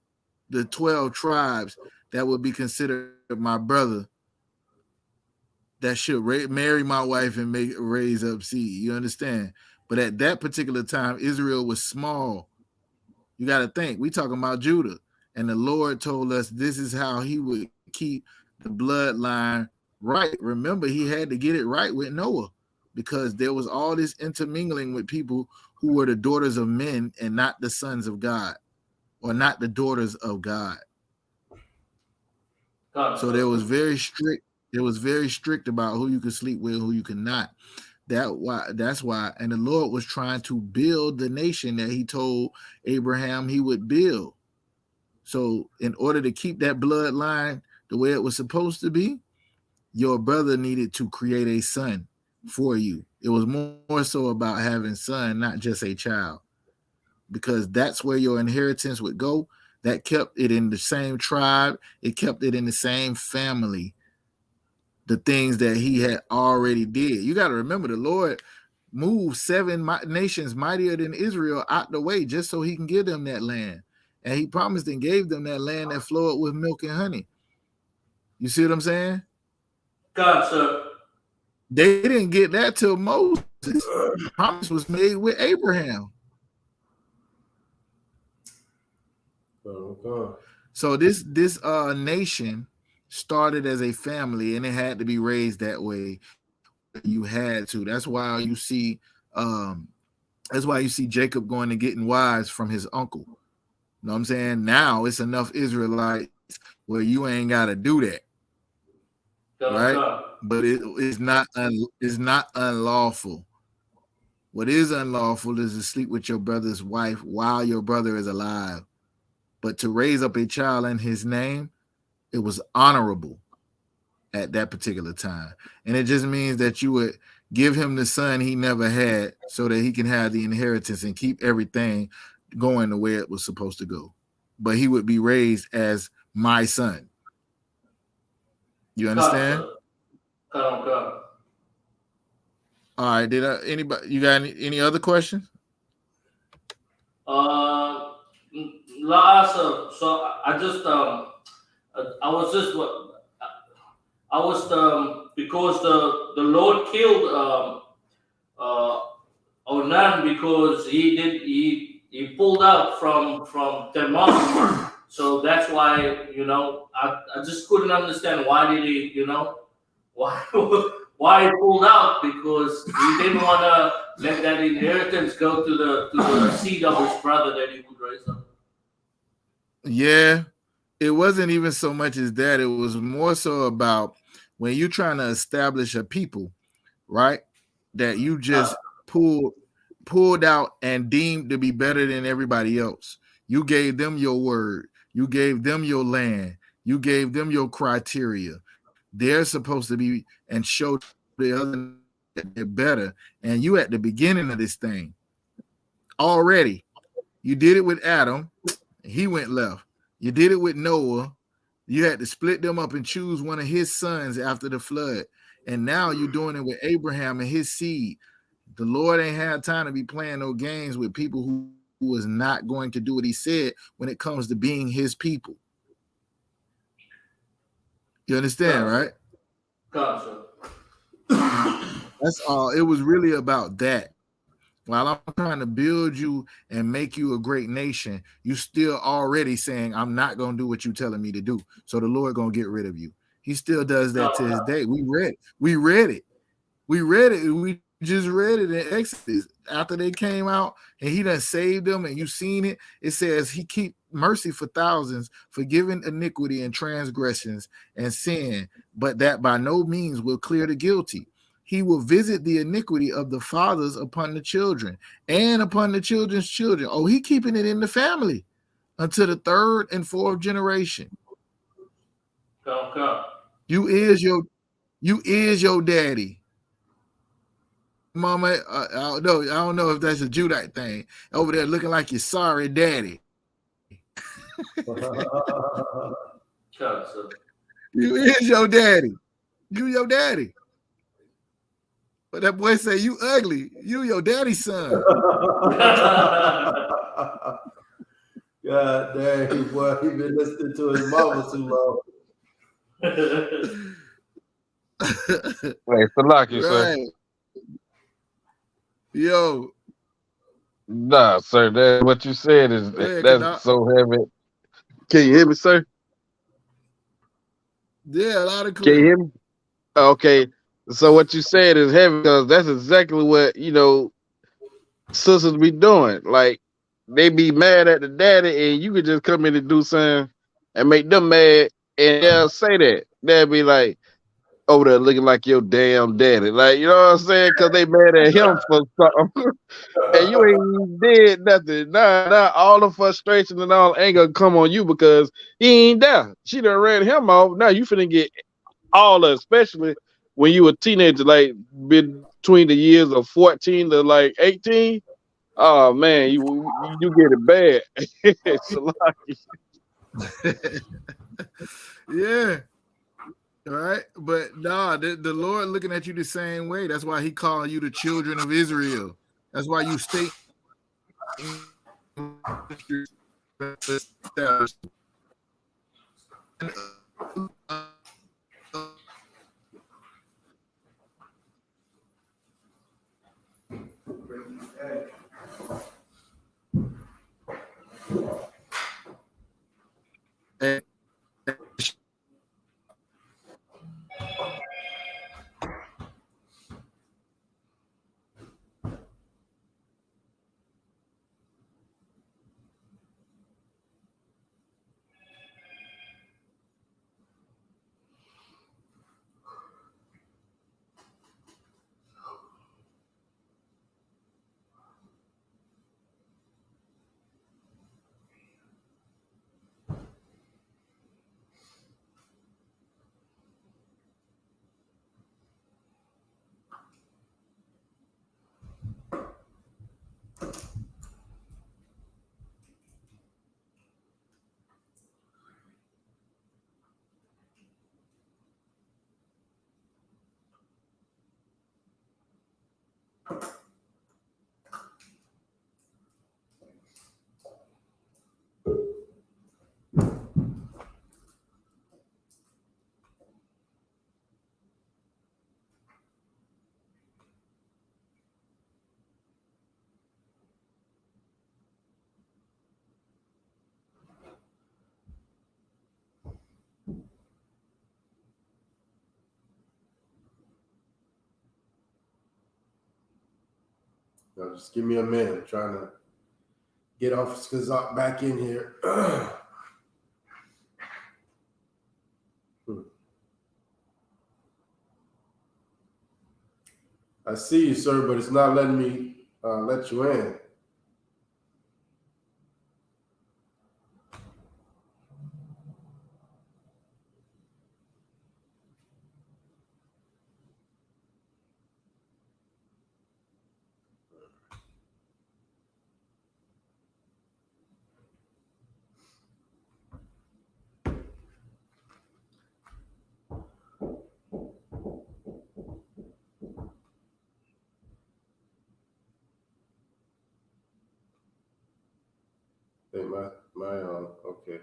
12 tribes that would be considered my brother, that should marry my wife and raise up seed. You understand? But at that particular time, Israel was small. You got to think, we talking about Judah. And the Lord told us this is how he would keep the bloodline right. Remember, he had to get it right with Noah, because there was all this intermingling with people who were the daughters of men and not the sons of God, or not the daughters of God. So there was very strict. It was very strict about who you could sleep with, who you could not. That's why. And the Lord was trying to build the nation that he told Abraham he would build. So in order to keep that bloodline the way it was supposed to be, your brother needed to create a son for you. It was more so about having son, not just a child, because that's where your inheritance would go. That kept it in the same tribe. It kept it in the same family. The things that he had already did. You got to remember, the Lord moved 7 nations mightier than Israel out the way just so he can give them that land. And he promised and gave them that land that flowed with milk and honey. You see what I'm saying? God, sir. They didn't get that till Moses. The promise was made with Abraham. So this nation started as a family, and it had to be raised that way. You had to. That's why you see Jacob going and getting wives from his uncle. You know what I'm saying? Now it's enough Israelites where you ain't got to do that. Right? But it's not unlawful. What is unlawful is to sleep with your brother's wife while your brother is alive. But to raise up a child in his name, it was honorable at that particular time. And it just means that you would give him the son he never had so that he can have the inheritance and keep everything going the way it was supposed to go. But he would be raised as my son. You understand? God. All right. Anybody? You got any other questions? Last, so I just because the Lord killed Onan because he pulled out from Teman. So that's why, I just couldn't understand why did he, why he pulled out, because he didn't want to let that inheritance go to the seed of his brother that he would raise up. Yeah, it wasn't even so much as that. It was more so about when you're trying to establish a people, right? That you just pull pulled out and deemed to be better than everybody else. You gave them your word. You gave them your land. You gave them your criteria. They're supposed to be and show the other that they're better. And you at the beginning of this thing already. You did it with Adam. He went left. You did it with Noah. You had to split them up and choose one of his sons after the flood. And now you're doing it with Abraham and his seed. The Lord ain't had time to be playing no games with people who was not going to do what he said when it comes to being his people. You understand, right? Gotcha. That's all. It was really about that. While I'm trying to build you and make you a great nation, you still already saying, I'm not going to do what you're telling me to do. So the Lord going to get rid of you. He still does that to his day. We read it. We just read it in Exodus. After they came out and he done saved them and you seen it, it says he keep mercy for thousands, forgiving iniquity and transgressions and sin, but that by no means will clear the guilty. He will visit the iniquity of the fathers upon the children and upon the children's children. Oh, he keeping it in the family until the third and fourth generation. Okay. You is your daddy. Mama, I don't know if that's a Judite thing over there looking like your sorry daddy. You is your daddy. You your daddy. But that boy say you ugly. You your daddy's son. God dang, boy, he been listening to his mama too long. Wait, Salaki, sir. Right. Yo. Nah, sir. That what you said is That's so heavy. Can you hear me, sir? Yeah, a lot of Can you clear. hear me? Okay. So what you said is heavy because that's exactly what sisters be doing. Like they be mad at the daddy, and you could just come in and do something and make them mad, and they'll say that. They'll be like over there looking like your damn daddy, like you know what I'm saying? Because they mad at him for something, and you ain't did nothing. Nah, all the frustration and all anger come on you because he ain't there. She done ran him off. Now you finna get all of, especially when you a teenager, like between the years of 14 to like 18. Oh man, you get it bad. It's a lot. Yeah. All right. But nah, the Lord looking at you the same way. That's why he calling you the children of Israel. That's why you stay Now, just give me a minute. I'm trying to get off Skazak back in here. I see you, sir, but it's not letting me let you in. Hey, okay.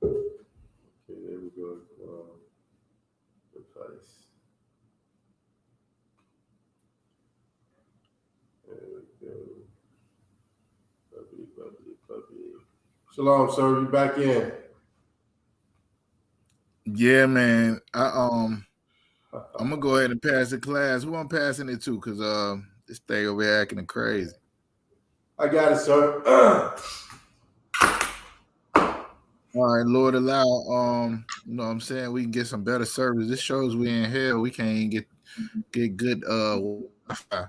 Okay, there we go. Device. There we go. Puppy. Shalom, sir. You back in? Yeah, man. I'm gonna go ahead and pass the class. Who I'm passing it to? Cause this thing over here acting crazy. I got it, sir. All right, Lord allow, you know what I'm saying, we can get some better service. This shows we in hell. We can't even get good Wi-Fi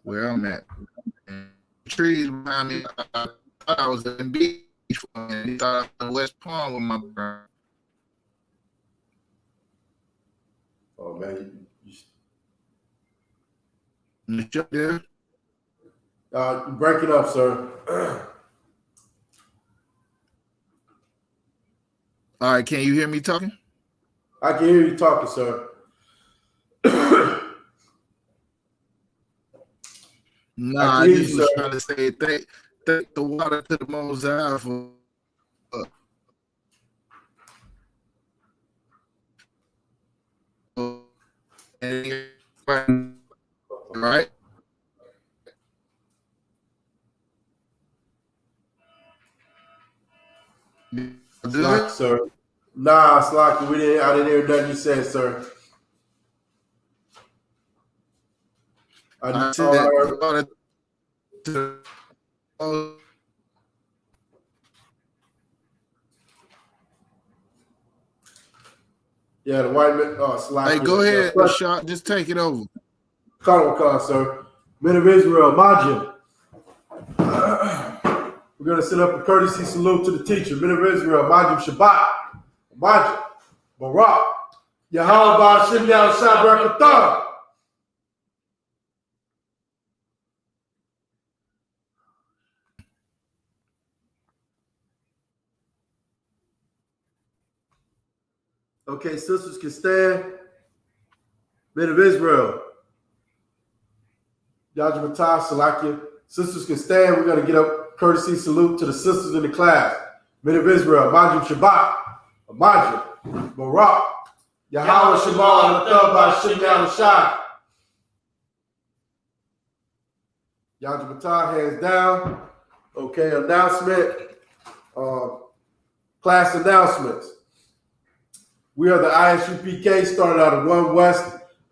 where I'm at. And trees behind me. I thought I was in beach. And he thought I was in West Palm with my brother. Oh man, You there? You breaking up, sir. All right, can you hear me talking? I can hear you talking, sir. Nah, I just was trying to say thank the water to the Most High for right. Slack, sir. Nah, Slack, I didn't hear nothing you said, sir. I said that yeah, the white man, Slack. Hey, go ahead, Shot. Just take it over. Call, sir. Men of Israel, Majim. We're going to set up a courtesy salute to the teacher. Men of Israel, Majim Shabbat. Majim. Barak. Yahweh Hashem Yahweh Shabbat. Okay, sisters can stand. Men of Israel. Yajmatah, Salakia. Sisters can stand. We're going to get a courtesy salute to the sisters in the class. Men of Israel, Majim Shabbat. Majim. Barak. Yahweh Shabbat. Hashem Yahweh Shai. Yajmatah, hands down. Okay, announcement. Class announcements. We are the ISUPK, started out of 1 West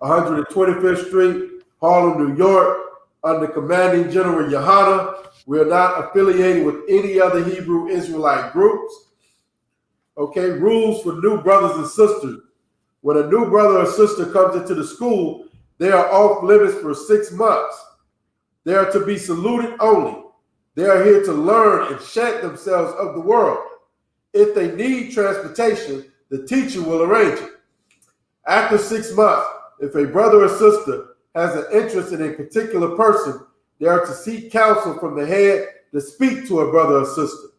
125th Street, Harlem, New York, under Commanding General Yohana. We are not affiliated with any other Hebrew Israelite groups. Okay, rules for new brothers and sisters. When a new brother or sister comes into the school, they are off limits for 6 months. They are to be saluted only. They are here to learn and shed themselves of the world. If they need transportation, the teacher will arrange it. After 6 months, if a brother or sister has an interest in a particular person, they are to seek counsel from the head to speak to a brother or sister.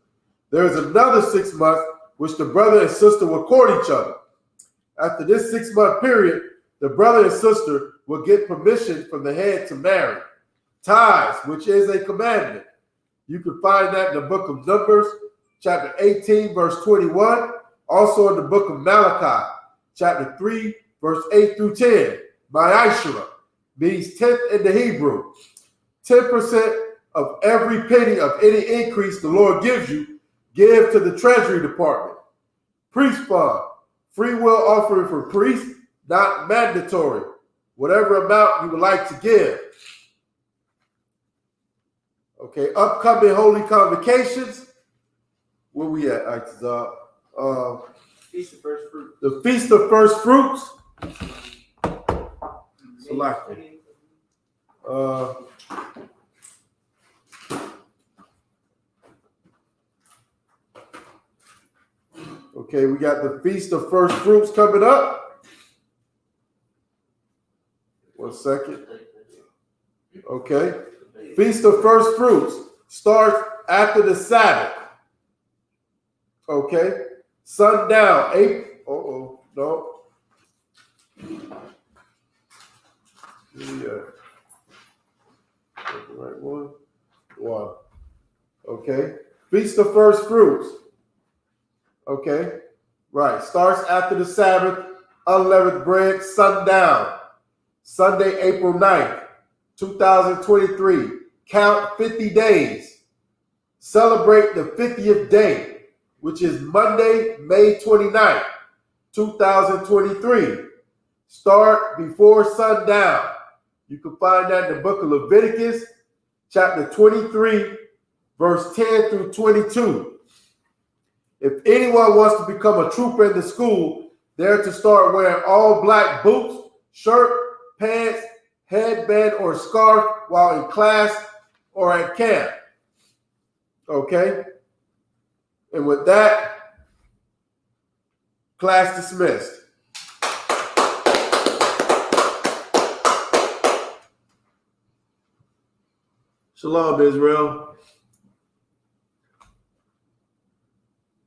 There is another 6 months which the brother and sister will court each other. After this 6-month period, the brother and sister will get permission from the head to marry. Ties, which is a commandment. You can find that in the book of Numbers, chapter 18, verse 21. Also in the book of Malachi, chapter 3, verse 8 through 10. Ma'ashera means 10th in the Hebrew. 10% of every penny of any increase the Lord gives you, give to the Treasury Department. Priest fund, free will offering for priests, not mandatory. Whatever amount you would like to give. Okay, upcoming holy convocations. Where we at? Feast of First Fruit. The Feast of First Fruits. Select it. Okay, we got the Feast of First Fruits coming up. 1 second. Okay. Feast of First Fruits starts after the Sabbath. Okay. Sundown. No. Yeah. The right one. Okay. Feast of First Fruits. Okay. Right. Starts after the Sabbath. Unleavened bread. Sundown. Sunday, April 9th, 2023. Count 50 days. Celebrate the 50th day, which is Monday, May 29th, 2023. Start before sundown. You can find that in the book of Leviticus, chapter 23, verse 10 through 22. If anyone wants to become a trooper in the school, they're to start wearing all black boots, shirt, pants, headband, or scarf while in class or at camp. Okay? And with that, class dismissed. Shalom, Israel.